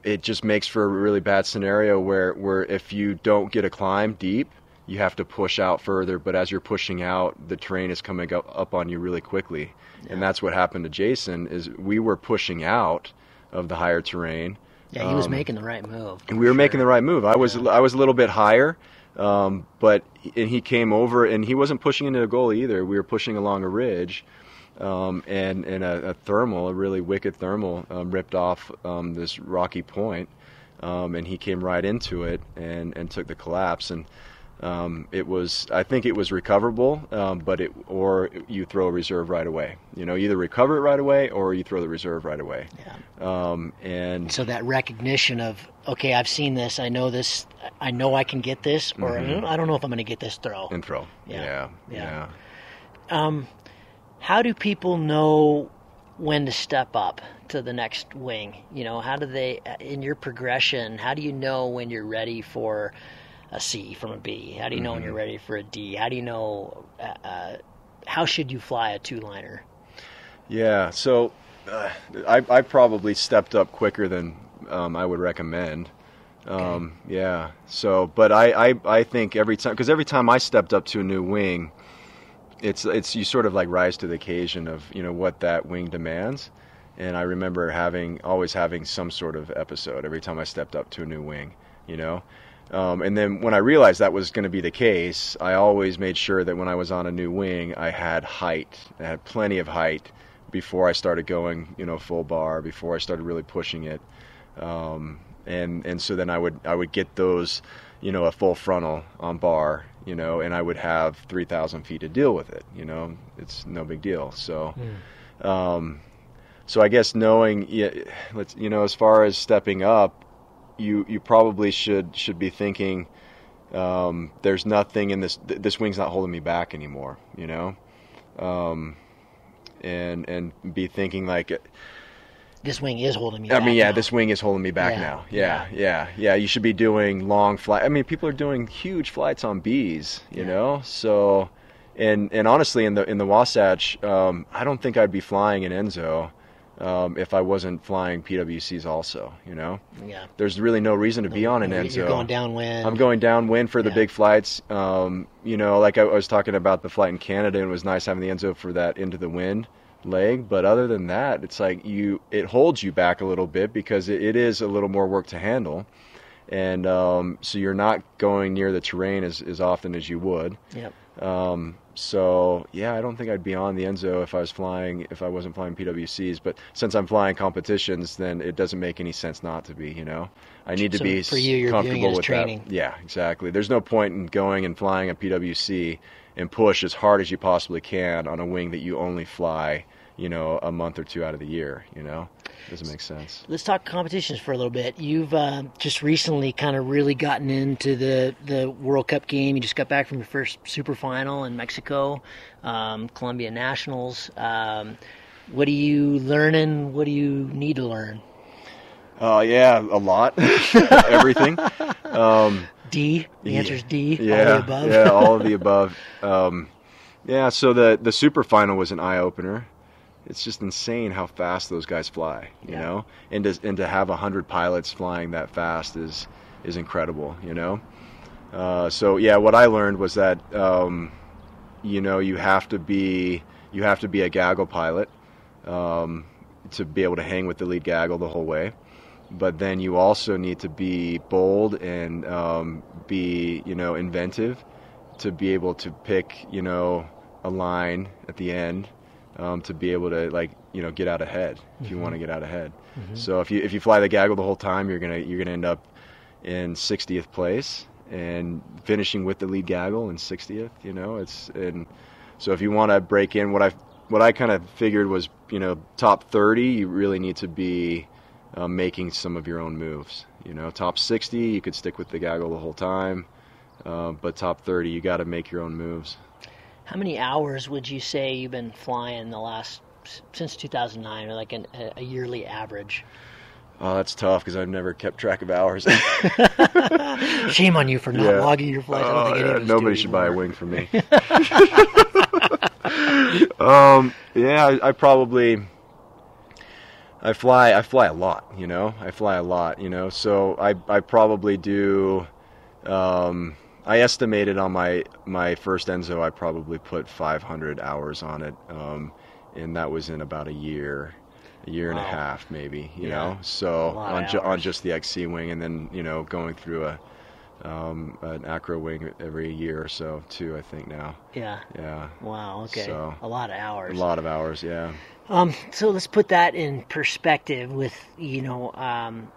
[SPEAKER 2] it just makes for a really bad scenario where if you don't get a climb deep, you have to push out further. But as you're pushing out, the terrain is coming up on you really quickly. Yeah. And that's what happened to Jason, is we were pushing out of the higher terrain.
[SPEAKER 1] Yeah, he was making the right move.
[SPEAKER 2] And we were making the right move. I was a little bit higher, and he came over, and he wasn't pushing into the goal either. We were pushing along a ridge, and a thermal, a really wicked thermal, ripped off this rocky point, and he came right into it and took the collapse. And I think it was recoverable, or you throw a reserve right away. Either recover it right away or you throw the reserve right away.
[SPEAKER 1] Yeah.
[SPEAKER 2] And
[SPEAKER 1] so that recognition of, okay, I've seen this, I know this, I know I can get this, or I don't know if I'm going to get this throw.
[SPEAKER 2] And throw. Yeah.
[SPEAKER 1] How do people know when to step up to the next wing? How do they, in your progression, how do you know when you're ready for a C from a B? How do you know when you're ready for a D? How do you know, how should you fly a two-liner?
[SPEAKER 2] Yeah, so I probably stepped up quicker than I would recommend.
[SPEAKER 1] Okay.
[SPEAKER 2] Yeah, so, but I think every time I stepped up to a new wing, it's you sort of like rise to the occasion of, what that wing demands. And I remember always having some sort of episode every time I stepped up to a new wing, And then when I realized that was going to be the case, I always made sure that when I was on a new wing, I had height. I had plenty of height before I started going, full bar, before I started really pushing it. And so then I would get those, a full frontal on bar, and I would have 3,000 feet to deal with it. It's no big deal. So, so I guess knowing, as far as stepping up, you probably should be thinking, there's nothing in this wing's not holding me back anymore, and be thinking like,
[SPEAKER 1] this wing is holding me back.
[SPEAKER 2] This wing is holding me back now. Yeah. You should be doing long flight. People are doing huge flights on Bs, So, and honestly, in the Wasatch, I don't think I'd be flying an Enzo if I wasn't flying PWCs also,
[SPEAKER 1] Yeah.
[SPEAKER 2] There's really no reason to be on an Enzo.
[SPEAKER 1] You're going downwind.
[SPEAKER 2] I'm going downwind for the big flights. Like I was talking about the flight in Canada, and it was nice having the Enzo for that into the wind leg. But other than that, it's like it holds you back a little bit because it is a little more work to handle. And so you're not going near the terrain as often as you would.
[SPEAKER 1] Yep.
[SPEAKER 2] So yeah, I don't think I'd be on the Enzo if I wasn't flying PWCs. But since I'm flying competitions, then it doesn't make any sense not to be. I need to be
[SPEAKER 1] for you, you're
[SPEAKER 2] comfortable
[SPEAKER 1] viewing it as
[SPEAKER 2] with
[SPEAKER 1] training.
[SPEAKER 2] that. Yeah, exactly. There's no point in going and flying a PWC and push as hard as you possibly can on a wing that you only fly, a month or two out of the year. Doesn't make sense.
[SPEAKER 1] Let's talk competitions for a little bit. You've just recently kind of really gotten into the World Cup game. You just got back from your first Super Final in Mexico, Columbia Nationals. What are you learning? What do you need to learn?
[SPEAKER 2] Yeah, a lot. Everything.
[SPEAKER 1] D. The answer is D.
[SPEAKER 2] Yeah,
[SPEAKER 1] all of the above.
[SPEAKER 2] Yeah, all of the above. Yeah, so the Super Final was an eye-opener. It's just insane how fast those guys fly, you know, and to have 100 pilots flying that fast is incredible, So yeah, what I learned was that you have to be a gaggle pilot to be able to hang with the lead gaggle the whole way, but then you also need to be bold and be inventive to be able to pick a line at the end. To be able to get out ahead if you want to get out ahead. Mm-hmm. So if you fly the gaggle the whole time, you're gonna end up in 60th place and finishing with the lead gaggle in 60th. So if you want to break in, what I kind of figured was top 30, you really need to be making some of your own moves. Top 60, you could stick with the gaggle the whole time, but top 30, you got to make your own moves.
[SPEAKER 1] How many hours would you say you've been flying since 2009, or like a yearly average?
[SPEAKER 2] Oh, that's tough because I've never kept track of hours.
[SPEAKER 1] Shame on you for not logging your flights. I don't think any of us
[SPEAKER 2] nobody
[SPEAKER 1] do
[SPEAKER 2] should
[SPEAKER 1] anymore.
[SPEAKER 2] buy a wing from me. Yeah, I fly a lot, you know. So I probably do. I estimated on my first Enzo, I probably put 500 hours on it, and that was in about a year and a half, maybe, you know. So on just the XC wing, and then going through an acro wing every year or so too, I think now.
[SPEAKER 1] Yeah.
[SPEAKER 2] Yeah.
[SPEAKER 1] Wow. Okay.
[SPEAKER 2] So,
[SPEAKER 1] a lot of hours.
[SPEAKER 2] A lot of hours. Yeah.
[SPEAKER 1] So let's put that in perspective with the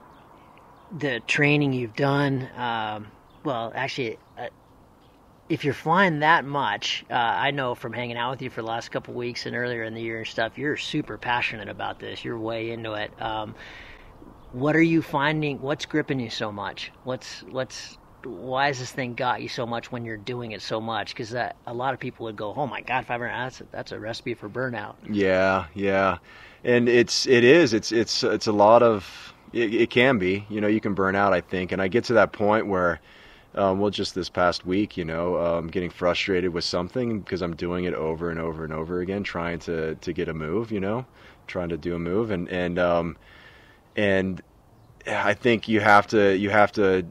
[SPEAKER 1] training you've done. Well, actually, if you're flying that much, I know from hanging out with you for the last couple of weeks and earlier in the year and stuff, you're super passionate about this. You're way into it. What are you finding? What's gripping you so much? Why has this thing got you so much when you're doing it so much? Because a lot of people would go, "Oh my God, 500 hours, that's a recipe for burnout."
[SPEAKER 2] Yeah, and it's a lot of it can be. You can burn out, I think, and I get to that point where, just this past week, getting frustrated with something because I'm doing it over and over and over again, trying to get a move, trying to do a move, and I think you have to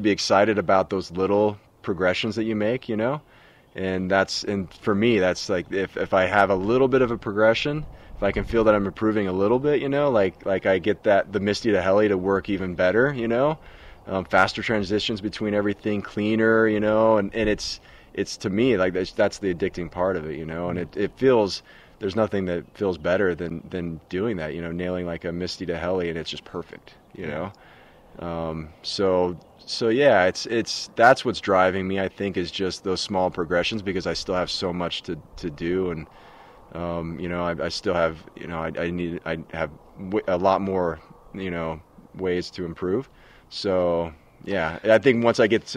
[SPEAKER 2] be excited about those little progressions that you make, and for me, that's like, if I have a little bit of a progression, if I can feel that I'm improving a little bit, like I get the Misty to heli to work even better, faster transitions between everything, cleaner, and it's to me, like, that's the addicting part of it, and it feels, there's nothing that feels better than doing that, nailing like a Misty to heli, and it's just perfect, So yeah, it's that's what's driving me, I think, is just those small progressions, because I still have so much to do, and I still have, I have a lot more, ways to improve. So yeah, I think once I get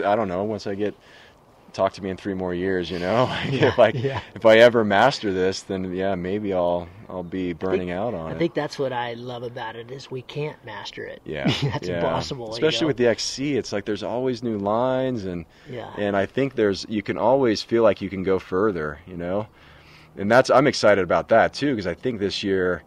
[SPEAKER 2] talk to me in 3 more years, if I ever master this, then yeah, maybe I'll be burning out on it.
[SPEAKER 1] I think that's what I love about it, is we can't master it.
[SPEAKER 2] Yeah.
[SPEAKER 1] That's impossible.
[SPEAKER 2] Especially with the XC, it's like there's always new lines, and I think you can always feel like you can go further, and I'm excited about that too, because I think this year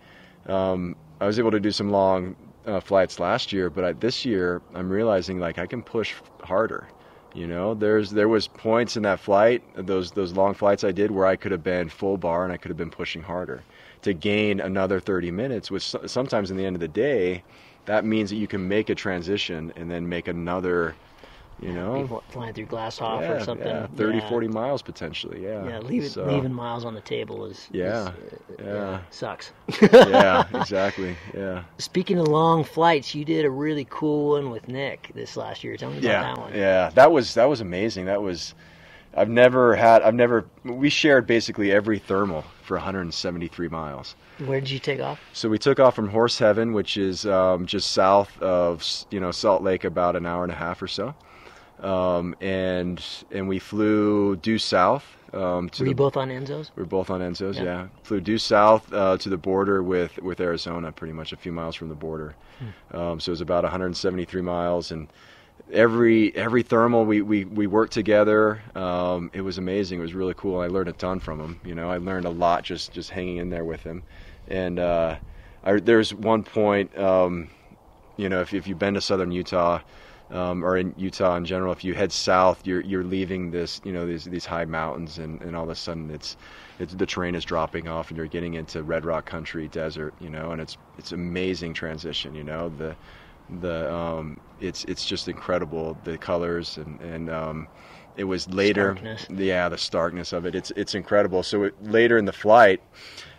[SPEAKER 2] I was able to do some long flights last year, but this year I'm realizing, like, I can push harder. There was points in that flight, those long flights I did, where I could have been full bar and I could have been pushing harder to gain another 30 minutes, which sometimes in the end of the day, that means that you can make a transition and then make another,
[SPEAKER 1] People flying through Glasshoff or something.
[SPEAKER 2] 30, 40 miles potentially,
[SPEAKER 1] leaving miles on the table is sucks.
[SPEAKER 2] Yeah, exactly, yeah.
[SPEAKER 1] Speaking of long flights, you did a really cool one with Nick this last year. Tell me about that one.
[SPEAKER 2] Yeah, that was amazing. We shared basically every thermal for 173 miles.
[SPEAKER 1] Where did you take off?
[SPEAKER 2] So we took off from Horse Heaven, which is just south of Salt Lake, about an hour and a half or so. And we flew due south.
[SPEAKER 1] Were you both on Enzos?
[SPEAKER 2] We were both on Enzos, yeah. Flew due south to the border with Arizona, pretty much a few miles from the border. So it was about 173 miles, and every thermal we worked together. It was amazing. It was really cool. I learned a ton from him. I learned a lot just hanging in there with him. And there's one point, if you've been to southern Utah, or in Utah in general, if you head south, you're leaving these high mountains, and all of a sudden it's the terrain is dropping off, and you're getting into red rock country, desert, and it's amazing transition. It's just incredible, the colors, and it was later, the starkness of it. It's incredible. So later in the flight,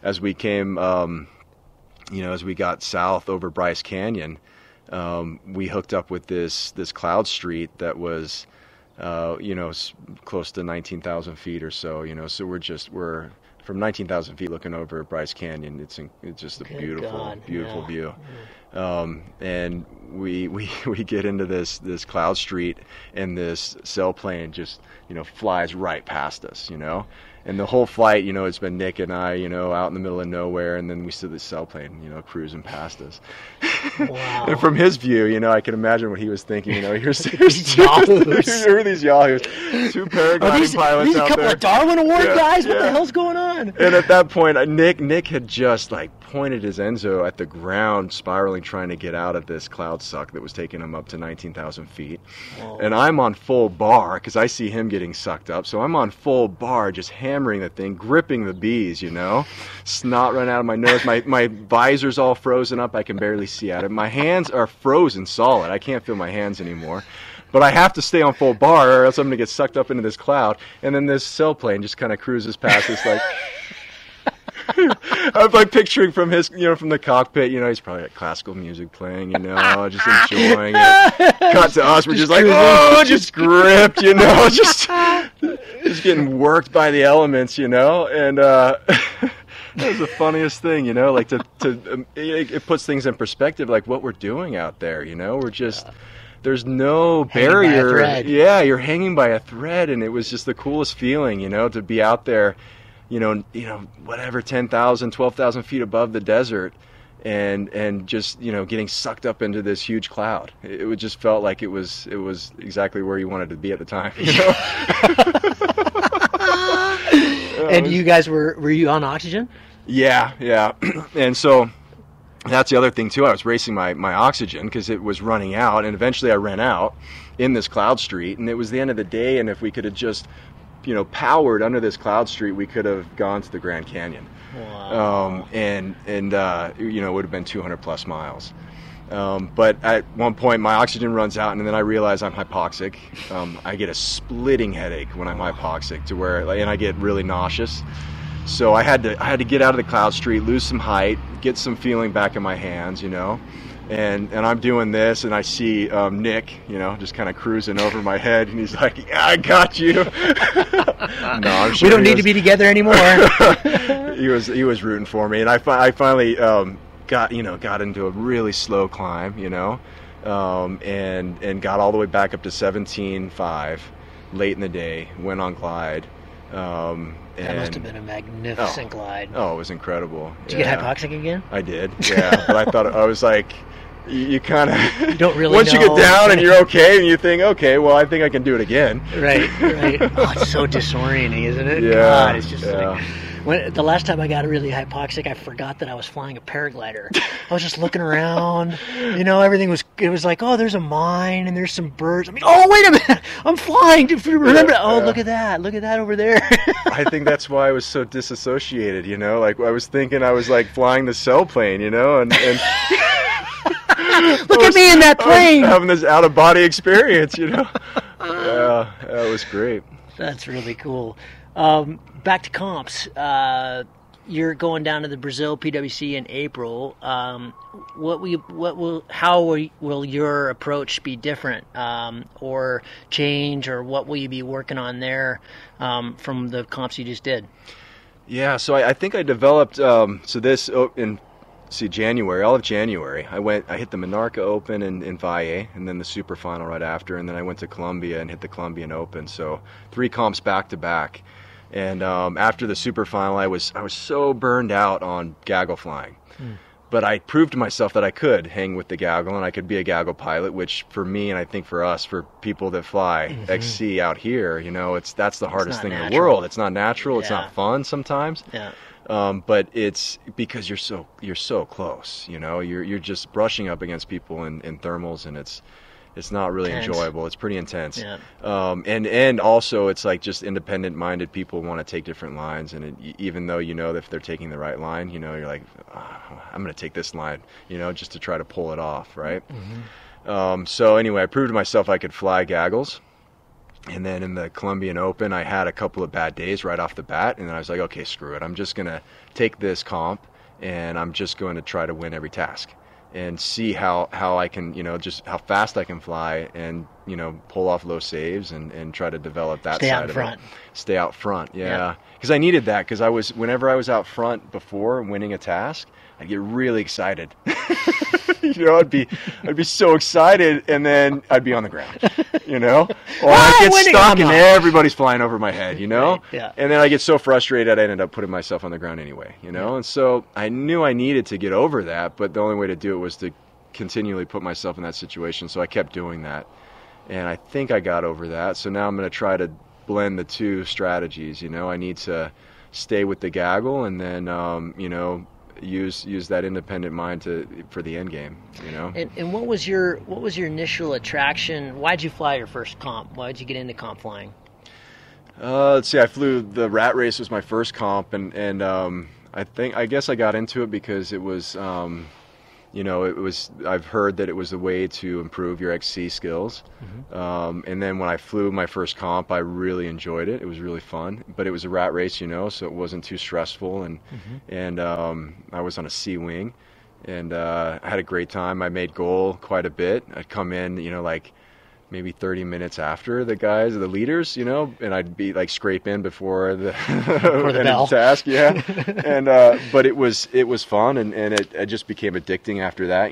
[SPEAKER 2] as we came, as we got south over Bryce Canyon, we hooked up with this cloud street that was, close to 19,000 feet or so. So we're from 19,000 feet looking over Bryce Canyon. It's just a beautiful view. And we get into this cloud street, and this sailplane just, flies right past us, And the whole flight, it's been Nick and I, out in the middle of nowhere, and then we see this sailplane, cruising past us.
[SPEAKER 1] Wow.
[SPEAKER 2] And from his view, I can imagine what he was thinking. Here's
[SPEAKER 1] These yahoos.
[SPEAKER 2] Who are these yahoos? Two paragliding pilots
[SPEAKER 1] these
[SPEAKER 2] out
[SPEAKER 1] a couple
[SPEAKER 2] there.
[SPEAKER 1] of Darwin Award guys? What
[SPEAKER 2] Yeah.
[SPEAKER 1] the hell's going on?
[SPEAKER 2] And at that point, Nick had just pointed his Enzo at the ground, spiraling, trying to get out of this cloud suck that was taking him up to 19,000 feet.
[SPEAKER 1] Whoa.
[SPEAKER 2] And I'm on full bar because I see him getting sucked up. So I'm on full bar, just hammering the thing, gripping the bees, Snot running out of my nose. My visor's all frozen up. I can barely see out of it. My hands are frozen solid. I can't feel my hands anymore. But I have to stay on full bar or else I'm going to get sucked up into this cloud. And then this sailplane just kind of cruises past us I'm picturing from his, from the cockpit, he's probably got classical music playing, just enjoying it. Cut to us, we're just just gripped, just getting worked by the elements, and that was the funniest thing, it puts things in perspective, like what we're doing out there, we're just. There's no barrier. Yeah, you're hanging by a thread, and it was just the coolest feeling, to be out there. Whatever, 10,000, 12,000 feet above the desert, and just, getting sucked up into this huge cloud. It just felt like it was exactly where you wanted to be at the time.
[SPEAKER 1] And you guys were you on oxygen?
[SPEAKER 2] Yeah. And so that's the other thing too. I was racing my oxygen because it was running out, and eventually I ran out in this cloud street, and it was the end of the day, and if we could have just powered under this cloud street, we could have gone to the Grand Canyon.
[SPEAKER 1] Wow.
[SPEAKER 2] And it would have been 200 plus miles. But at one point my oxygen runs out, and then I realize I'm hypoxic. I get a splitting headache when I'm hypoxic and I get really nauseous. So I had to get out of the cloud street, lose some height, get some feeling back in my hands, And I'm doing this, and I see Nick, just kind of cruising over my head, and he's like, yeah, "I got you." No, I'm sure
[SPEAKER 1] we don't need to be together anymore.
[SPEAKER 2] He was rooting for me, and I finally got into a really slow climb, and got all the way back up to 17.5 late in the day. Went on glide.
[SPEAKER 1] That must have been a magnificent glide.
[SPEAKER 2] Oh, it was incredible.
[SPEAKER 1] Did you get hypoxic again?
[SPEAKER 2] I did, yeah. But I thought, I was like, you kind of
[SPEAKER 1] don't really
[SPEAKER 2] once
[SPEAKER 1] know.
[SPEAKER 2] You get down and you're okay, and you think, okay, well, I think I can do it again.
[SPEAKER 1] Right. Oh, it's so disorienting, isn't it?
[SPEAKER 2] Yeah.
[SPEAKER 1] God, it's just the last time I got really hypoxic, I forgot that I was flying a paraglider. I was just looking around, everything it was like, oh, there's a mine and there's some birds. Oh, wait a minute, I'm flying. Remember? Look at that over there.
[SPEAKER 2] I think that's why I was so disassociated. Like I was thinking I was like flying the sailplane, and
[SPEAKER 1] look at me in that plane,
[SPEAKER 2] having this out of body experience. Yeah, that was great.
[SPEAKER 1] That's really cool. Back to comps. You're going down to the Brazil PWC in April. How will your approach be different, or change, or what will you be working on there from the comps you just did?
[SPEAKER 2] Yeah, so I think I developed January, all of January. I hit the Monarca Open in Valle, and then the Super Final right after, and then I went to Colombia and hit the Colombian Open. So 3 comps back to back. And after the Super Final, I was so burned out on gaggle flying. But I proved to myself that I could hang with the gaggle, and I could be a gaggle pilot, which for me, and I think for us, for people that fly XC out here, that's the hardest thing in the world. It's not natural. It's not fun sometimes.
[SPEAKER 1] Yeah.
[SPEAKER 2] But it's because you're so close. You're just brushing up against people in thermals, and it's not really enjoyable. It's pretty intense.
[SPEAKER 1] Yeah.
[SPEAKER 2] And also it's like just independent-minded people want to take different lines, and even though if they're taking the right line, you're like, I'm going to take this line, just to try to pull it off, right? So anyway, I proved to myself I could fly gaggles. And then in the Colombian Open, I had a couple of bad days right off the bat, and then I was like, okay, screw it. I'm just going to take this comp, and I'm just going to try to win every task and see how I can, just how fast I can fly, and pull off low saves and try to develop that
[SPEAKER 1] Stay
[SPEAKER 2] side
[SPEAKER 1] out
[SPEAKER 2] of
[SPEAKER 1] front.
[SPEAKER 2] it. Stay out front, yeah. Because I needed that, because whenever I was out front before winning a task, I'd get really excited. I'd be so excited, and then I'd be on the ground, or I'd get stuck and everybody's flying over my head,
[SPEAKER 1] Right, yeah.
[SPEAKER 2] And then I get so frustrated I ended up putting myself on the ground anyway, and so I knew I needed to get over that, but the only way to do it was to continually put myself in that situation, so I kept doing that, and I think I got over that. So now I'm going to try to blend the two strategies. I need to stay with the gaggle, and then use that independent mind for the end game.
[SPEAKER 1] And what was your initial attraction? Why'd you fly your first comp? Why'd you get into comp flying?
[SPEAKER 2] Let's see, I flew the rat race was my first comp, and I guess I got into it because it was I've heard that it was a way to improve your XC skills. Mm-hmm. And then when I flew my first comp, I really enjoyed it. It was really fun, but it was a rat race, so it wasn't too stressful. And I was on a C wing, and I had a great time. I made goal quite a bit. I'd come in, like maybe 30 minutes after the guys, the leaders, and I'd be like scrape in before the end of the task, yeah. And but it was fun, and it just became addicting after that,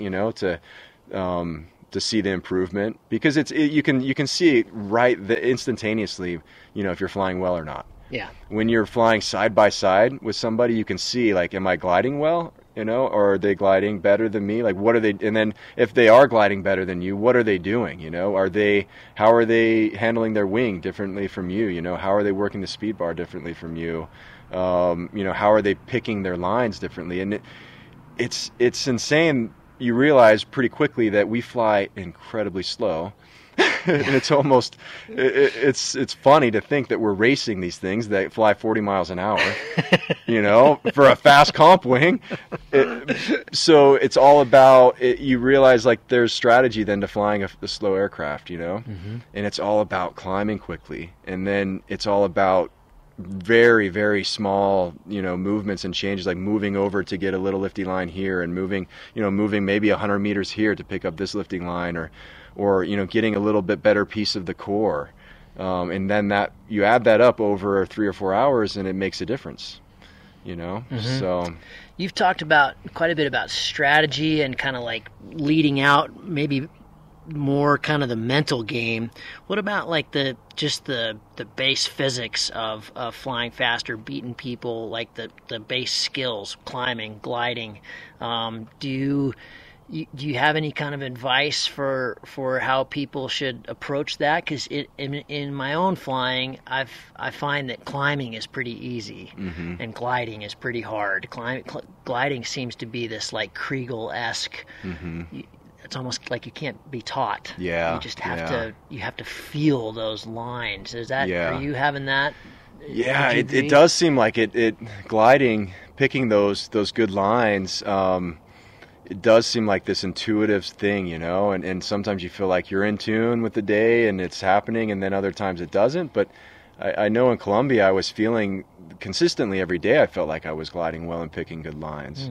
[SPEAKER 2] to see the improvement, because you can see it instantaneously, if you're flying well or not.
[SPEAKER 1] Yeah.
[SPEAKER 2] When you're flying side by side with somebody, you can see, like, am I gliding well? Or are they gliding better than me? Like, what are they? And then if they are gliding better than you, what are they doing? How are they handling their wing differently from you? How are they working the speed bar differently from you? How are they picking their lines differently? And it's insane. You realize pretty quickly that we fly incredibly slow. And it's almost, it's funny to think that we're racing these things that fly 40 miles an hour, for a fast comp wing. So it's all about, you realize, like, there's strategy then to flying a slow aircraft,
[SPEAKER 1] Mm-hmm.
[SPEAKER 2] and it's all about climbing quickly. And then it's all about very, very small, movements and changes, like moving over to get a little lifting line here, and moving maybe 100 meters here to pick up this lifting line, or getting a little bit better piece of the core, and then that you add that up over 3 or 4 hours, and it makes a difference.
[SPEAKER 1] Mm-hmm.
[SPEAKER 2] So
[SPEAKER 1] you've talked about quite a bit about strategy and kind of like leading out, maybe more kind of the mental game. What about like the base physics of flying faster, beating people, like the base skills, climbing, gliding? Do you have any kind of advice for how people should approach that? Because in my own flying, I find that climbing is pretty easy, mm-hmm. and gliding is pretty hard. Gliding seems to be this like Kriegel-esque. Mm-hmm. It's almost like you can't be taught.
[SPEAKER 2] Yeah,
[SPEAKER 1] you just have to feel those lines. Is that, are you having that?
[SPEAKER 2] Yeah, it does seem like it gliding, picking those good lines. It does seem like this intuitive thing, and sometimes you feel like you're in tune with the day and it's happening, and then other times it doesn't. But I know in Columbia I was feeling consistently every day, I felt like I was gliding well and picking good lines,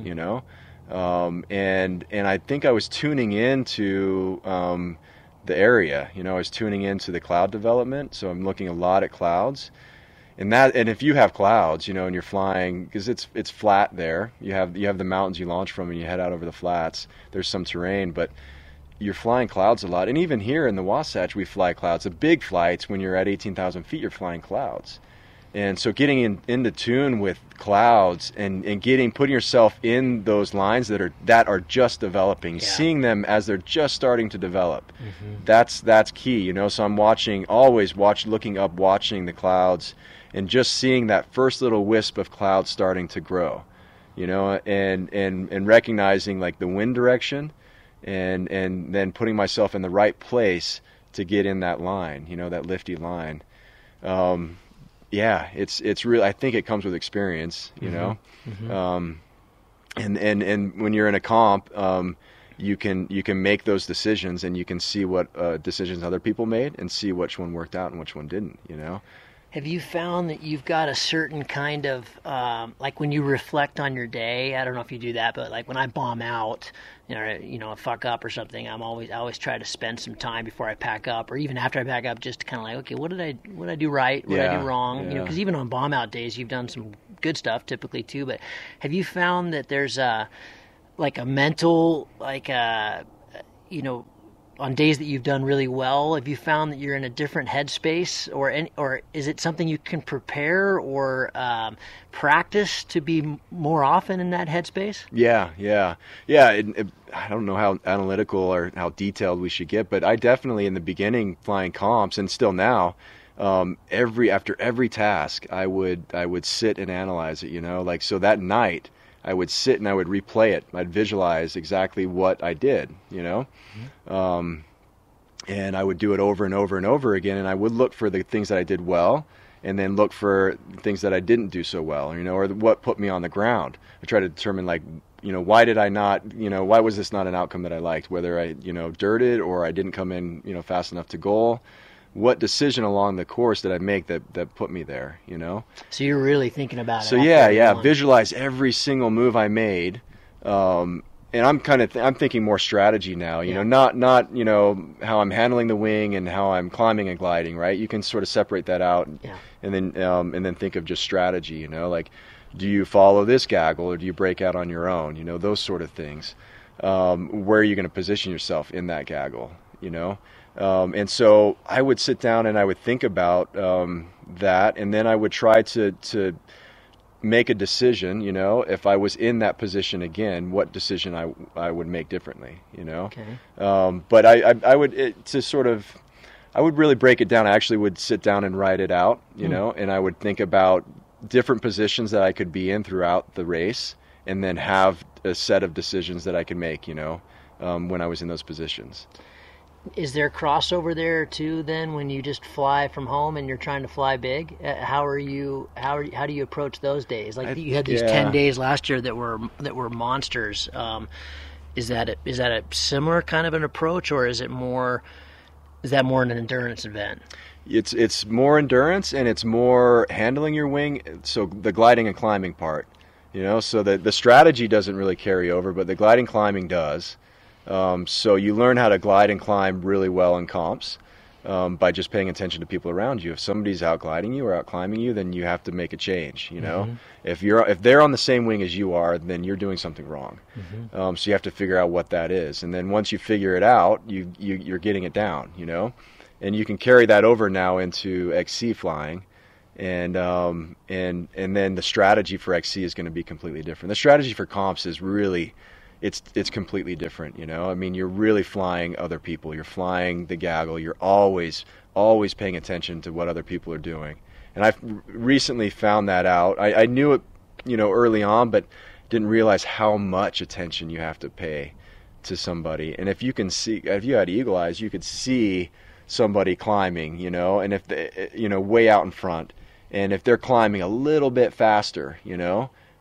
[SPEAKER 2] and I think I was tuning into the area, I was tuning into the cloud development, so I'm looking a lot at clouds. And if you have clouds, and you're flying, because it's flat there, you have the mountains you launch from, and you head out over the flats. There's some terrain, but you're flying clouds a lot. And even here in the Wasatch, we fly clouds. The big flights, when you're at 18,000 feet, you're flying clouds. And so getting into tune with clouds and putting yourself in those lines that are just developing, seeing them as they're just starting to develop. Mm-hmm. That's key, So I'm looking up, watching the clouds, and just seeing that first little wisp of clouds starting to grow, and recognizing like the wind direction, and then putting myself in the right place to get in that line, that lifty line. It's really, I think it comes with experience, Mm-hmm. And when you're in a comp, you can make those decisions, and you can see what decisions other people made, and see which one worked out and which one didn't,
[SPEAKER 1] Have you found that you've got a certain kind of, like when you reflect on your day, I don't know if you do that, but like when I bomb out, fuck up or something, I always try to spend some time before I pack up, or even after I pack up, just to kind of like, okay, what did I do right? What did I do wrong?
[SPEAKER 2] Yeah.
[SPEAKER 1] Because even on bomb out days, you've done some good stuff typically too, but have you found that there's like a mental, on days that you've done really well, have you found that you're in a different headspace, or is it something you can prepare or practice to be more often in that headspace?
[SPEAKER 2] Yeah. I don't know how analytical or how detailed we should get, but I definitely in the beginning flying comps, and still now, after every task, I would sit and analyze it. Like so that night, I would sit and I would replay it. I'd visualize exactly what I did, Mm-hmm. And I would do it over and over and over again. And I would look for the things that I did well, and then look for things that I didn't do so well, or what put me on the ground. I try to determine, why did I not, why was this not an outcome that I liked? Whether I, dirted or I didn't come in, fast enough to goal. What decision along the course did I make that put me there,
[SPEAKER 1] So you're really thinking about it.
[SPEAKER 2] So visualize every single move I made, and I'm I'm thinking more strategy now, not how I'm handling the wing and how I'm climbing and gliding, right? You can sort of separate that out, and then think of just strategy, like, do you follow this gaggle or do you break out on your own, those sort of things. Where are you going to position yourself in that gaggle, and so I would sit down and I would think about that, and then I would try to make a decision, if I was in that position again, what decision I would make differently,
[SPEAKER 1] Okay.
[SPEAKER 2] But I would really break it down. I actually would sit down and write it out, and I would think about different positions that I could be in throughout the race, and then have a set of decisions that I could make, when I was in those positions.
[SPEAKER 1] Is there crossover there too then when you just fly from home and you're trying to fly big? How do you approach those days? Like you had these 10 days last year that were monsters. Is that a similar kind of an approach, or is that more an endurance event?
[SPEAKER 2] It's more endurance, and it's more handling your wing, so the gliding and climbing part. So the strategy doesn't really carry over, but the gliding climbing does. So you learn how to glide and climb really well in comps by just paying attention to people around you. If somebody's out gliding you or out climbing you, then you have to make a change.
[SPEAKER 1] Mm-hmm.
[SPEAKER 2] If they're on the same wing as you are, then you're doing something wrong.
[SPEAKER 1] Mm-hmm.
[SPEAKER 2] So you have to figure out what that is, and then once you figure it out, you're getting it down. And you can carry that over now into XC flying. And then the strategy for XC is going to be completely different. The strategy for comps is really, it's completely different. I mean, you're really flying other people. You're flying the gaggle. You're always paying attention to what other people are doing. And I've recently found that out. I knew it, early on, but didn't realize how much attention you have to pay to somebody. And if you had eagle eyes, you could see somebody climbing, and if they, way out in front. And if they're climbing a little bit faster,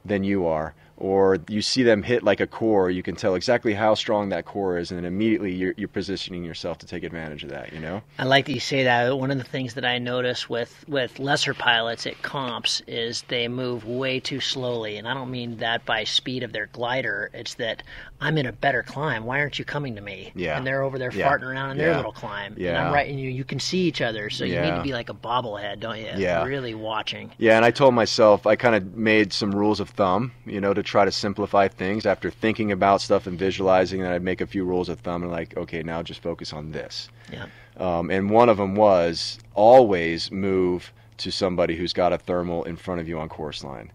[SPEAKER 2] than you are, or you see them hit like a core, you can tell exactly how strong that core is, and then immediately you're positioning yourself to take advantage of that, I
[SPEAKER 1] like that you say that. One of the things that I notice with lesser pilots at comps is they move way too slowly, and I don't mean that by speed of their glider. It's that I'm in a better climb. Why aren't you coming to me?
[SPEAKER 2] Yeah.
[SPEAKER 1] And they're over there farting around in their little climb.
[SPEAKER 2] Yeah.
[SPEAKER 1] And I'm right, and you can see each other, so you need to be like a bobblehead, don't you?
[SPEAKER 2] Yeah.
[SPEAKER 1] Really watching.
[SPEAKER 2] Yeah, and I told myself, I kind of made some rules of thumb, to try to simplify things after thinking about stuff and visualizing, and I'd make a few rules of thumb and like, okay, now just focus on this.
[SPEAKER 1] Yeah.
[SPEAKER 2] And one of them was always move to somebody who's got a thermal in front of you on course line,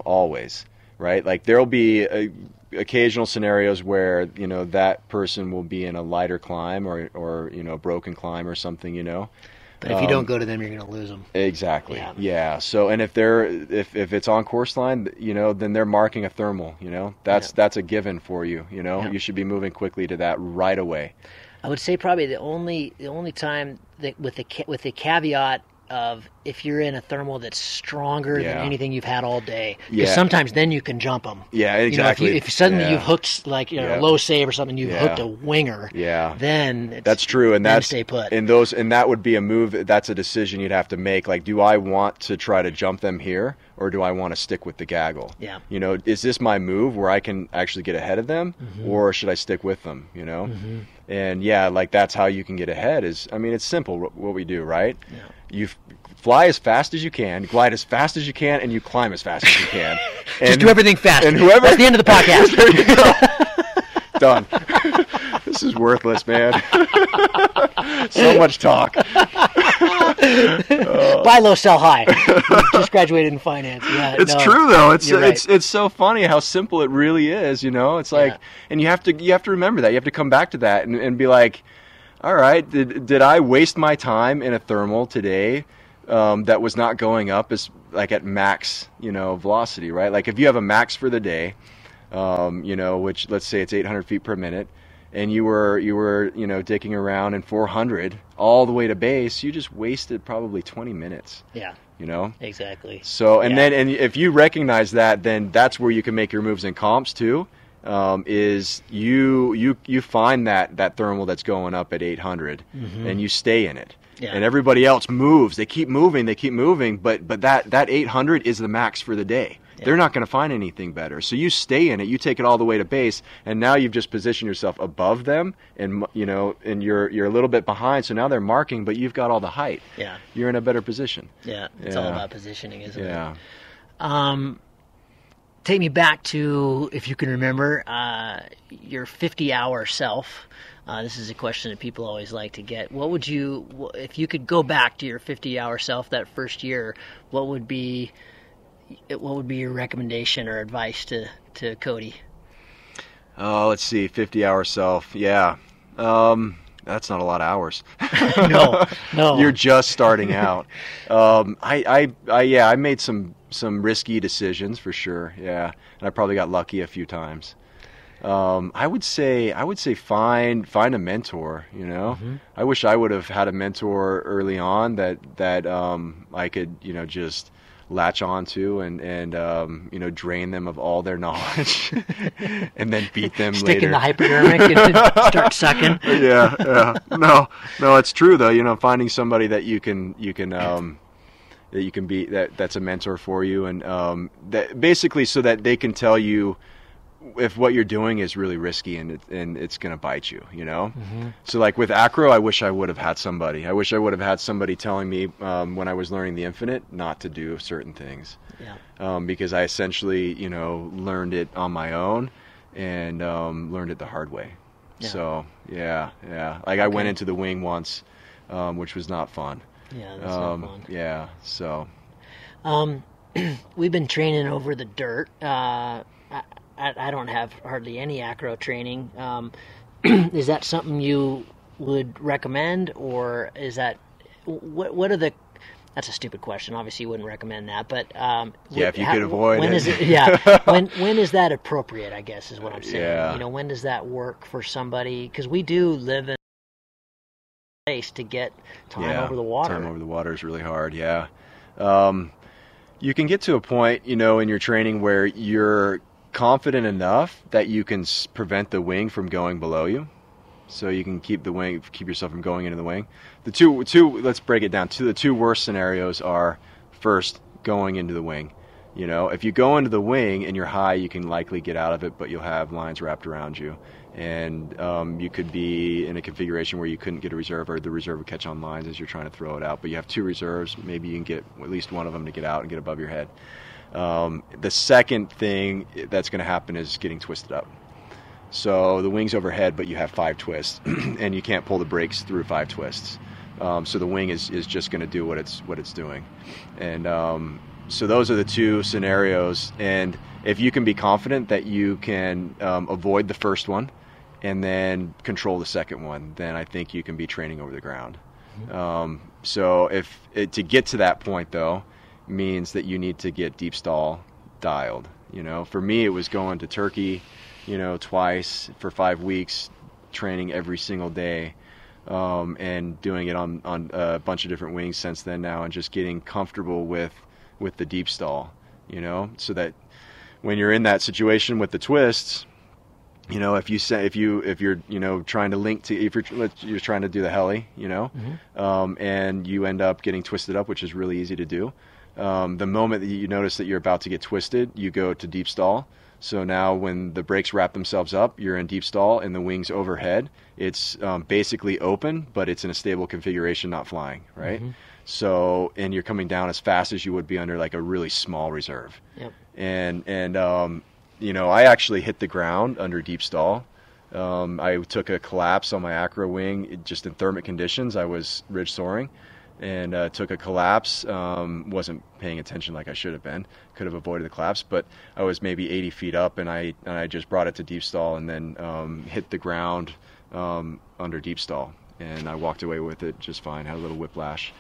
[SPEAKER 2] always, right? Like there'll be occasional scenarios where, that person will be in a lighter climb or broken climb or something,
[SPEAKER 1] But if you don't go to them, you're going to lose them.
[SPEAKER 2] Exactly. Yeah. So, and if it's on course line, then they're marking a thermal. That's a given for you. You should be moving quickly to that right away.
[SPEAKER 1] I would say probably the only time that with the caveat of if you're in a thermal that's stronger than anything you've had all day. Because
[SPEAKER 2] Yeah.
[SPEAKER 1] sometimes then you can jump them.
[SPEAKER 2] Yeah, exactly.
[SPEAKER 1] You know, if suddenly
[SPEAKER 2] Yeah.
[SPEAKER 1] you've hooked like a low save or something, you've hooked a winger.
[SPEAKER 2] Yeah.
[SPEAKER 1] Then
[SPEAKER 2] That's true, and
[SPEAKER 1] then
[SPEAKER 2] that's
[SPEAKER 1] stay put.
[SPEAKER 2] and that would be a move. That's a decision you'd have to make. Like, do I want to try to jump them here, or do I want to stick with the gaggle?
[SPEAKER 1] Yeah.
[SPEAKER 2] You know, is this my move where I can actually get ahead of them, or should I stick with them? You know, and like that's how you can get ahead. It's simple what we do, right?
[SPEAKER 1] Yeah.
[SPEAKER 2] You fly as fast as you can, glide as fast as you can, and you climb as fast as you can.
[SPEAKER 1] Just do everything fast.
[SPEAKER 2] And whoever,
[SPEAKER 1] that's the end of the podcast.
[SPEAKER 2] There you go. Done. This is worthless, man. So much talk.
[SPEAKER 1] Buy low, sell high. Just graduated in finance. Yeah,
[SPEAKER 2] it's true though. It's
[SPEAKER 1] right.
[SPEAKER 2] it's so funny how simple it really is. You know, it's like, and you have to remember that. You have to come back to that and be like, all right, did I waste my time in a thermal today that was not going up as like at max, velocity, right? Like if you have a max for the day, which let's say it's 800 feet per minute, and you were dicking around in 400 all the way to base, you just wasted probably 20 minutes.
[SPEAKER 1] Yeah. Exactly.
[SPEAKER 2] So and if you recognize that, then that's where you can make your moves in comps too. Is you find that thermal that's going up at 800 and you stay in it. Yeah. And everybody else moves. They keep moving, but that 800 is the max for the day. Yeah. They're not going to find anything better. So you stay in it, you take it all the way to base, and now you've just positioned yourself above them, and and you're a little bit behind, so now they're marking, but you've got all the height.
[SPEAKER 1] Yeah.
[SPEAKER 2] You're in a better position.
[SPEAKER 1] Yeah. It's all about positioning, isn't it?
[SPEAKER 2] Yeah.
[SPEAKER 1] Take me back to, if you can remember, your 50-hour self. This is a question that people always like to get. What would you, if you could go back to your 50-hour self that first year, what would be your recommendation or advice to Cody?
[SPEAKER 2] Oh, let's see, 50-hour self. Yeah. That's not a lot of hours.
[SPEAKER 1] No.
[SPEAKER 2] You're just starting out. I made some risky decisions for sure. Yeah, and I probably got lucky a few times. I would say find a mentor. I wish I would have had a mentor early on that I could just latch onto and drain them of all their knowledge and then beat them
[SPEAKER 1] Stick
[SPEAKER 2] later.
[SPEAKER 1] Stick in the hypodermic and start sucking.
[SPEAKER 2] Yeah. No, it's true though. Finding somebody that you can be that's a mentor for you, and that basically so that they can tell you if what you're doing is really risky and it's going to bite you, So like with acro, I wish I would have had somebody. I wish I would have had somebody telling me when I was learning the Infinite not to do certain things.
[SPEAKER 1] Yeah.
[SPEAKER 2] Because I essentially, learned it on my own and learned it the hard way.
[SPEAKER 1] Yeah.
[SPEAKER 2] So yeah. Like I went into the wing once, which was not fun.
[SPEAKER 1] Yeah, that's not fun.
[SPEAKER 2] Yeah. So.
[SPEAKER 1] We've been training over the dirt. I don't have hardly any acro training. Is that something you would recommend, or is that what are the? That's a stupid question. Obviously, you wouldn't recommend that, but
[SPEAKER 2] if you could avoid
[SPEAKER 1] when
[SPEAKER 2] it.
[SPEAKER 1] Is it. Yeah, when is that appropriate? I guess is what I'm saying.
[SPEAKER 2] Yeah.
[SPEAKER 1] When does that work for somebody? Because we do live in a place to get time over the water.
[SPEAKER 2] Time over the water is really hard. Yeah. You can get to a point, in your training where you're confident enough that you can prevent the wing from going below you, so you can keep yourself from going into the wing. The two let's break it down. The two worst scenarios are, first, going into the wing. If you go into the wing and you're high, you can likely get out of it, but you'll have lines wrapped around you, and you could be in a configuration where you couldn't get a reserve, or the reserve would catch on lines as you're trying to throw it out, but you have two reserves. Maybe you can get at least one of them to get out and get above your head. The second thing that's going to happen is getting twisted up. So the wing's overhead, but you have 5 twists, and you can't pull the brakes through 5 twists. So the wing is just going to do what it's doing. And so those are the two scenarios. And if you can be confident that you can avoid the first one and then control the second one, then I think you can be training over the ground. So to get to that point, though, means that you need to get deep stall dialed. For me, it was going to Turkey, twice for 5 weeks, training every single day, and doing it on a bunch of different wings since then now, and just getting comfortable with the deep stall, so that when you're in that situation with the twists, if you're trying to link to, if you're trying to do the heli, and you end up getting twisted up, which is really easy to do. The moment that you notice that you're about to get twisted, you go to deep stall. So now when the brakes wrap themselves up, you're in deep stall and the wings overhead. It's basically open, but it's in a stable configuration, not flying, right? Mm-hmm. So, and you're coming down as fast as you would be under like a really small reserve.
[SPEAKER 1] Yep.
[SPEAKER 2] And I actually hit the ground under deep stall. I took a collapse on my acro wing just in thermic conditions. I was ridge soaring and took a collapse. Wasn't paying attention like I should have been. Could have avoided the collapse, but I was maybe 80 feet up, and I just brought it to deep stall and then hit the ground under deep stall. And I walked away with it just fine. Had a little whiplash.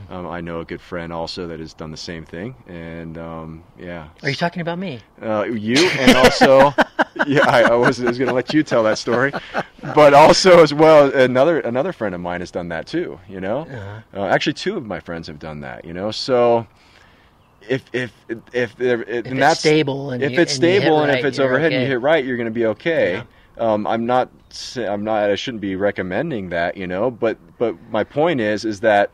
[SPEAKER 2] I know a good friend also that has done the same thing. And yeah.
[SPEAKER 1] Are you talking about me?
[SPEAKER 2] You, and also, yeah, I was going to let you tell that story, but also as well, another friend of mine has done that too. Actually, two of my friends have done that. So. If
[SPEAKER 1] it's stable and
[SPEAKER 2] if it's overhead and you hit right, you're going to be okay. Yeah. I shouldn't be recommending that, but my point is that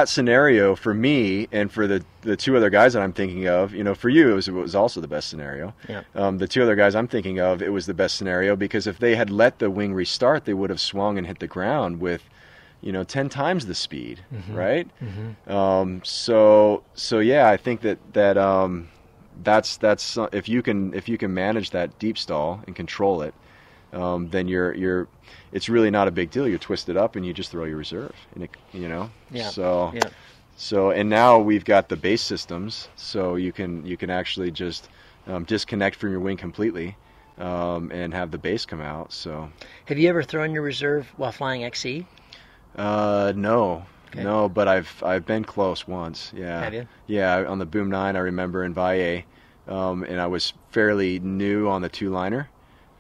[SPEAKER 2] scenario for me and for the two other guys that I'm thinking of, for you it was also the best scenario.
[SPEAKER 1] Yeah.
[SPEAKER 2] The two other guys I'm thinking of, it was the best scenario because if they had let the wing restart, they would have swung and hit the ground with 10 times the speed, mm-hmm. right?
[SPEAKER 1] Mm-hmm.
[SPEAKER 2] So yeah, I think that's if you can manage that deep stall and control it, then it's really not a big deal. You're twisted up and you just throw your reserve, and
[SPEAKER 1] Yeah.
[SPEAKER 2] So and now we've got the base systems, so you can actually just disconnect from your wing completely, and have the base come out. So
[SPEAKER 1] have you ever thrown your reserve while flying XC?
[SPEAKER 2] No.
[SPEAKER 1] Okay.
[SPEAKER 2] No, but I've been close once. Yeah.
[SPEAKER 1] Have you?
[SPEAKER 2] Yeah, on the Boom 9, I remember in Valle, and I was fairly new on the two-liner,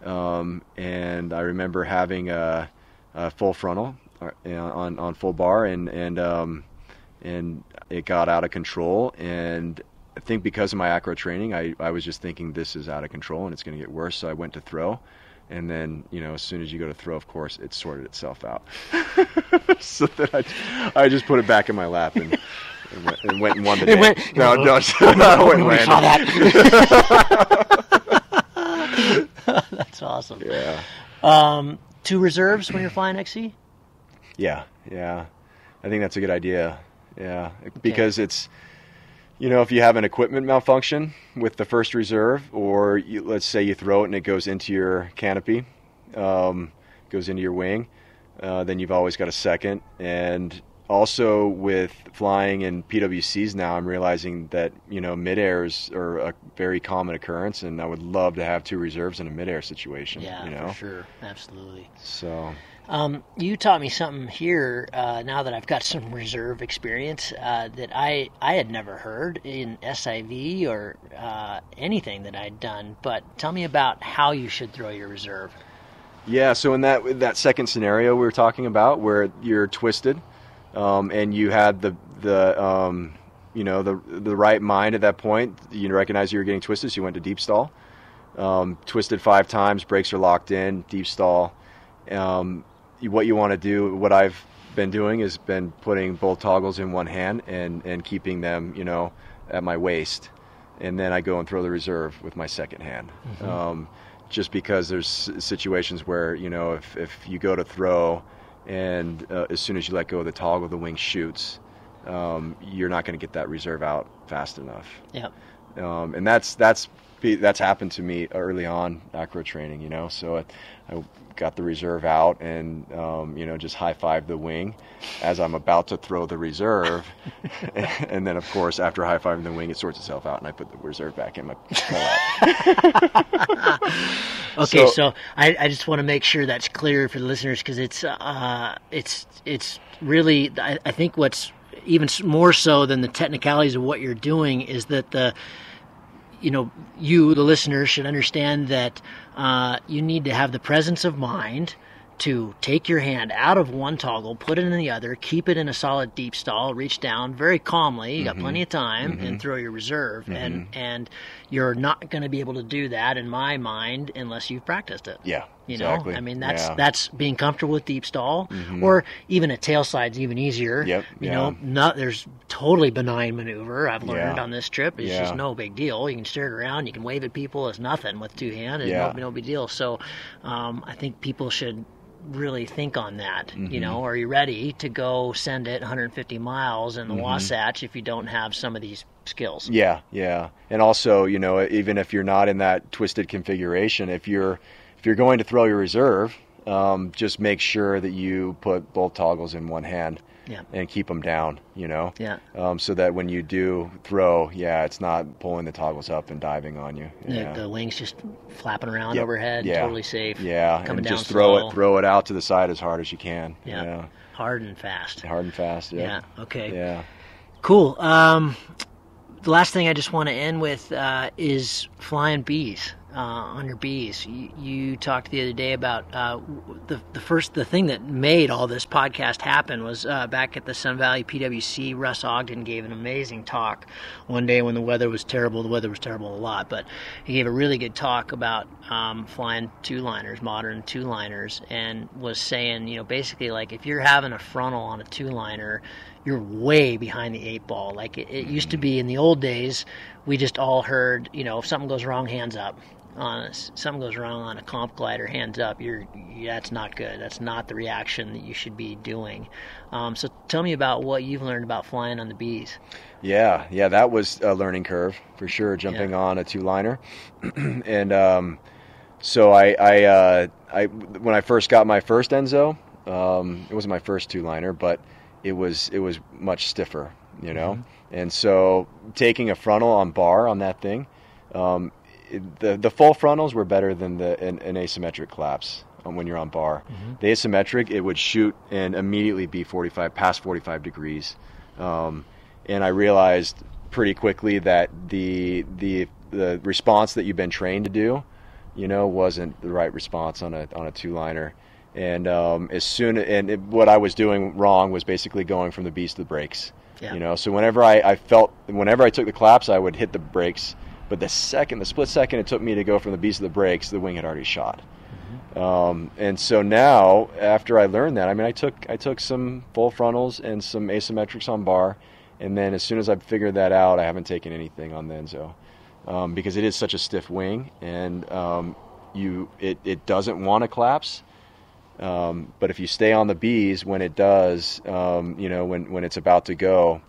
[SPEAKER 2] and I remember having a full frontal on full bar, and it got out of control. And I think because of my acro training, I was just thinking this is out of control and it's going to get worse. So I went to throw. And then, as soon as you go to throw, of course, it sorted itself out. So that I just put it back in my lap and went and won the day. I went and landed.
[SPEAKER 1] That's awesome.
[SPEAKER 2] Yeah.
[SPEAKER 1] 2 reserves when you're flying XC?
[SPEAKER 2] Yeah. I think that's a good idea. Yeah, because it's, if you have an equipment malfunction with the first reserve, or let's say you throw it and it goes into your canopy, goes into your wing, then you've always got a second. And also with flying in PWCs now, I'm realizing that, mid-airs are a very common occurrence, and I would love to have 2 reserves in a mid-air situation.
[SPEAKER 1] Yeah, for sure. Absolutely.
[SPEAKER 2] So...
[SPEAKER 1] you taught me something here, now that I've got some reserve experience, that I had never heard in SIV or anything that I'd done. But tell me about how you should throw your reserve.
[SPEAKER 2] Yeah, so in that second scenario we were talking about, where you're twisted, and you had the right mind at that point, you recognize you were getting twisted, so you went to deep stall. Twisted 5 times, brakes are locked in, deep stall. What you want to do, what I've been doing, is been putting both toggles in one hand and keeping them, at my waist, and then I go and throw the reserve with my second hand. Mm-hmm. Just because there's situations where, if you go to throw and as soon as you let go of the toggle, the wing shoots, you're not going to get that reserve out fast enough.
[SPEAKER 1] Yeah.
[SPEAKER 2] And that's happened to me early on acro training, so I got the reserve out and just high-fived the wing as I'm about to throw the reserve. And then, of course, after high-fiving the wing, it sorts itself out and I put the reserve back in my lap.
[SPEAKER 1] Okay, so I just want to make sure that's clear for the listeners, because it's really, I think what's even more so than the technicalities of what you're doing is that the listener should understand that you need to have the presence of mind to take your hand out of one toggle, put it in the other, keep it in a solid deep stall, reach down very calmly, you got plenty of time, and throw your reserve. And you're not going to be able to do that, in my mind, unless you've practiced it.
[SPEAKER 2] Yeah,
[SPEAKER 1] you
[SPEAKER 2] exactly.
[SPEAKER 1] know, I mean, that's being comfortable with deep stall, or even a tail side's even easier.
[SPEAKER 2] Yep.
[SPEAKER 1] You know, there's totally benign maneuver I've learned on this trip. It's
[SPEAKER 2] Yeah.
[SPEAKER 1] just no big deal. You can steer it around, you can wave at people. It's nothing with two hands. It's no big deal. So I think people should really think on that. You know, are you ready to go send it 150 miles in the Wasatch if you don't have some of these skills?
[SPEAKER 2] Yeah. And also, you know, even if you're not in that twisted configuration, if you're going to throw your reserve, just make sure that you put both toggles in one hand.
[SPEAKER 1] Yeah.
[SPEAKER 2] And keep them down, you know,
[SPEAKER 1] Yeah.
[SPEAKER 2] So that when you do throw, it's not pulling the toggles up and diving on you. Yeah.
[SPEAKER 1] The wings just flapping around overhead, totally safe.
[SPEAKER 2] Yeah,
[SPEAKER 1] coming
[SPEAKER 2] and
[SPEAKER 1] down
[SPEAKER 2] just
[SPEAKER 1] slow.
[SPEAKER 2] throw it out to the side as hard as you can.
[SPEAKER 1] Yeah. Hard and fast.
[SPEAKER 2] Hard and fast. Yeah.
[SPEAKER 1] Okay.
[SPEAKER 2] Yeah.
[SPEAKER 1] Cool. The last thing I just want to end with is flying bees. On your bees, you talked the other day about the thing that made all this podcast happen was back at the Sun Valley PWC. Russ Ogden gave an amazing talk one day when the weather was terrible. The weather was terrible a lot, but he gave a really good talk about flying two-liners, modern two-liners, and was saying, you know, basically like if you're having a frontal on a two-liner, you're way behind the eight ball. Like it used to be in the old days, we just all heard, you know, if something goes wrong, hands up. Something goes wrong on a comp glider, hands up. That's not good. That's not the reaction that you should be doing. So tell me about what you've learned about flying on the bees.
[SPEAKER 2] Yeah, that was a learning curve for sure. Jumping on a two-liner, and so I when I first got my first Enzo, it wasn't my first two-liner, but it was much stiffer, you know. And so taking a frontal on bar on that thing. The full frontals were better than an asymmetric collapse when you're on bar. The asymmetric, it would shoot and immediately be past 45 degrees. And I realized pretty quickly that the response that you've been trained to do, you know, wasn't the right response on a two-liner. And what I was doing wrong was basically going from the bees to the brakes. You know, so whenever I took the collapse, I would hit the brakes. But the split second it took me to go from the bees to the brakes, the wing had already shot. And so now, after I learned that, I mean, I took some full frontals and some asymmetrics on bar, and then as soon as I figured that out, I haven't taken anything on the Enzo, because it is such a stiff wing, and it doesn't want to collapse. But if you stay on the bees when it does, you know, when it's about to go,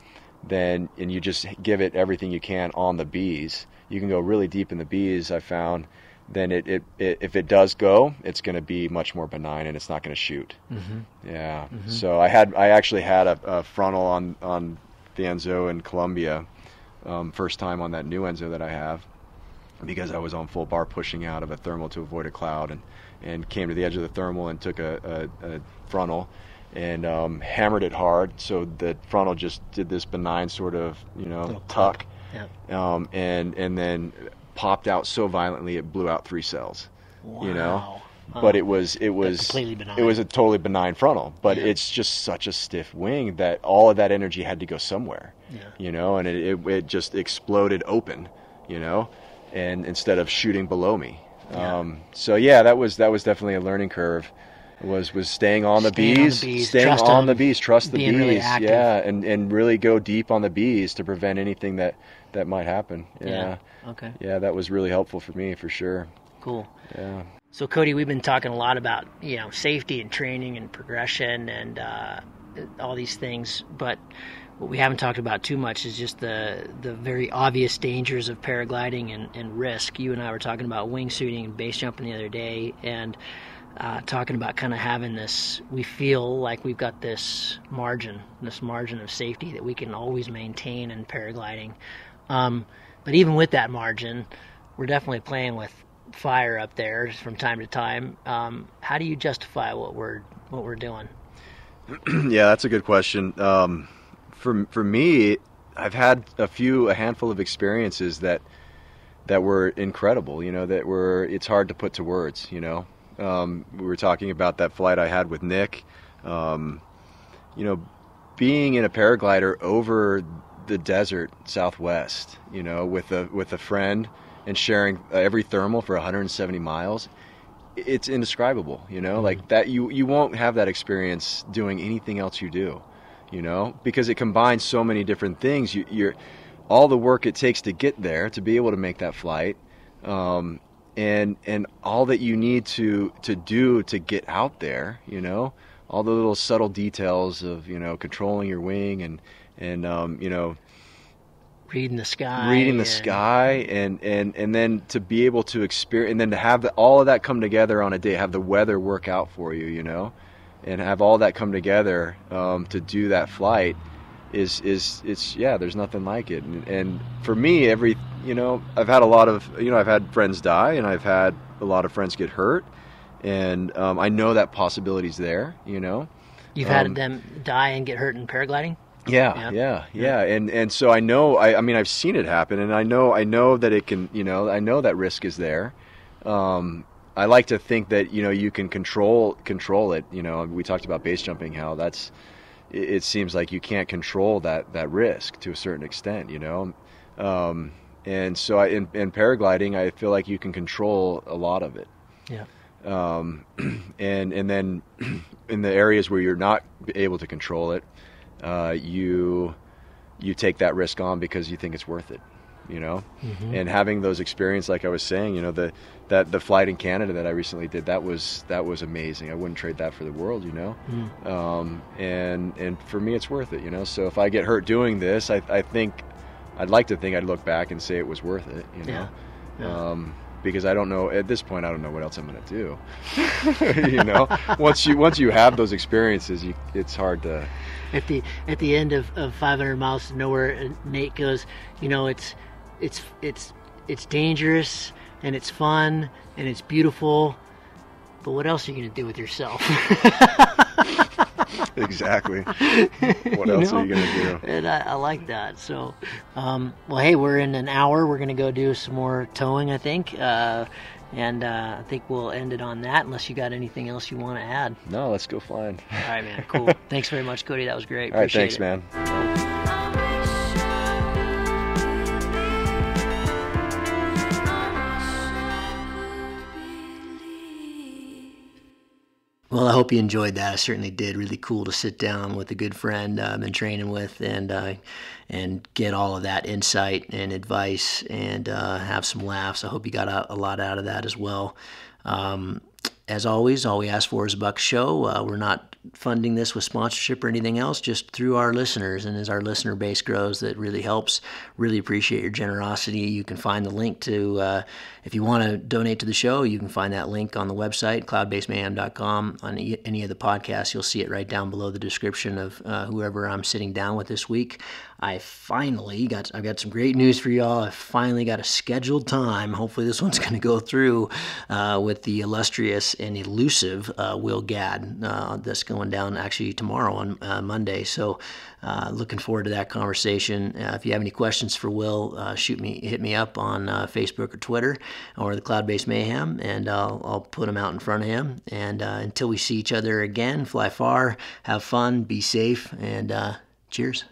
[SPEAKER 2] and you just give it everything you can on the bees, you can go really deep in the bees, I found. Then if it does go, it's going to be much more benign and it's not going to shoot. Yeah. So I actually had a frontal on the Enzo in Colombia, first time on that new Enzo that I have, because I was on full bar pushing out of a thermal to avoid a cloud, and came to the edge of the thermal and took a frontal and hammered it hard. So the frontal just did this benign sort of, you know, tuck. Yeah. And then popped out so violently it blew out 3 cells. Wow. You know, but it was completely benign. It was a totally benign frontal, but it's just such a stiff wing that all of that energy had to go somewhere. You know, and it just exploded open. You know, and instead of shooting below me. So that was definitely a learning curve. Was staying on the bees, trust the bees, really and really go deep on the bees to prevent anything that might happen. Okay. Yeah, that was really helpful for me, for sure.
[SPEAKER 1] Cool.
[SPEAKER 2] Yeah.
[SPEAKER 1] So Cody, we've been talking a lot about, you know, safety and training and progression and all these things, but what we haven't talked about too much is just the very obvious dangers of paragliding and risk. You and I were talking about wingsuiting and base jumping the other day, and talking about kind of having this, we feel like we've got this margin of safety that we can always maintain in paragliding. But even with that margin, we're definitely playing with fire up there from time to time. How do you justify what we're doing?
[SPEAKER 2] Yeah, that's a good question. For me, I've had a handful of experiences that were incredible, you know, it's hard to put to words, you know. We were talking about that flight I had with Nick. You know, being in a paraglider over the desert Southwest, you know, with a friend and sharing every thermal for 170 miles, it's indescribable, you know, like that you won't have that experience doing anything else you do, you know, because it combines so many different things. You're all the work it takes to get there, to be able to make that flight, and all that you need to do to get out there, you know, all the little subtle details of, you know, controlling your wing and you know,
[SPEAKER 1] reading the sky,
[SPEAKER 2] and then to be able to experience, and then to have all of that come together on a day, have the weather work out for you, you know, and have all that come together to do that flight it's yeah, there's nothing like it. And for me, you know, I've had a lot of, you know, I've had friends die, and I've had a lot of friends get hurt, and I know that possibility's there, you know.
[SPEAKER 1] You've had them die and get hurt in paragliding?
[SPEAKER 2] Yeah. And so I know, I mean, I've seen it happen, and I know that it can, you know, I know that risk is there. I like to think that, you know, you can control it. You know, we talked about base jumping, how it seems like you can't control that risk to a certain extent, you know. And so in paragliding, I feel like you can control a lot of it.
[SPEAKER 1] Yeah.
[SPEAKER 2] And then in the areas where you're not able to control it, you take that risk on because you think it's worth it, you know. Mm-hmm. And having those experiences, like I was saying, you know, the flight in Canada that I recently did, that was amazing. I wouldn't trade that for the world, you know. And for me, it's worth it, you know. So if I get hurt doing this, I think I'd like to think I'd look back and say it was worth it, you know. Yeah. Because I don't know, at this point, I don't know what else I'm going to do. You know, once you have those experiences, it's hard to.
[SPEAKER 1] At the end of 500 miles to nowhere, Nate goes, you know, it's dangerous and it's fun and it's beautiful, but what else are you going to do with yourself?
[SPEAKER 2] Exactly. What else are you going to do?
[SPEAKER 1] And I like that. So, well, hey, we're in an hour. We're going to go do some more towing, I think. And I think we'll end it on that, unless you got anything else you want to add.
[SPEAKER 2] No, let's go flying.
[SPEAKER 1] All right, man. Cool. Thanks very much, Cody. That was great.
[SPEAKER 2] All right, thanks,
[SPEAKER 1] Appreciate it.
[SPEAKER 2] man.
[SPEAKER 1] Well, I hope you enjoyed that. I certainly did. Really cool to sit down with a good friend I've been training with and get all of that insight and advice and have some laughs. I hope you got a lot out of that as well. As always, all we ask for is $1 show. We're not funding this with sponsorship or anything else, just through our listeners. And as our listener base grows, that really helps. Really appreciate your generosity. You can find the link to, if you want to donate to the show, you can find that link on the website, cloudbasemayhem.com. On any of the podcasts, you'll see it right down below the description of whoever I'm sitting down with this week. I've got some great news for y'all. I finally got a scheduled time. Hopefully this one's going to go through with the illustrious and elusive Will Gadd. That's going down actually tomorrow on Monday. So looking forward to that conversation. If you have any questions for Will, hit me up on Facebook or Twitter or the Cloud-Based Mayhem, and I'll put them out in front of him. And until we see each other again, fly far, have fun, be safe, and cheers.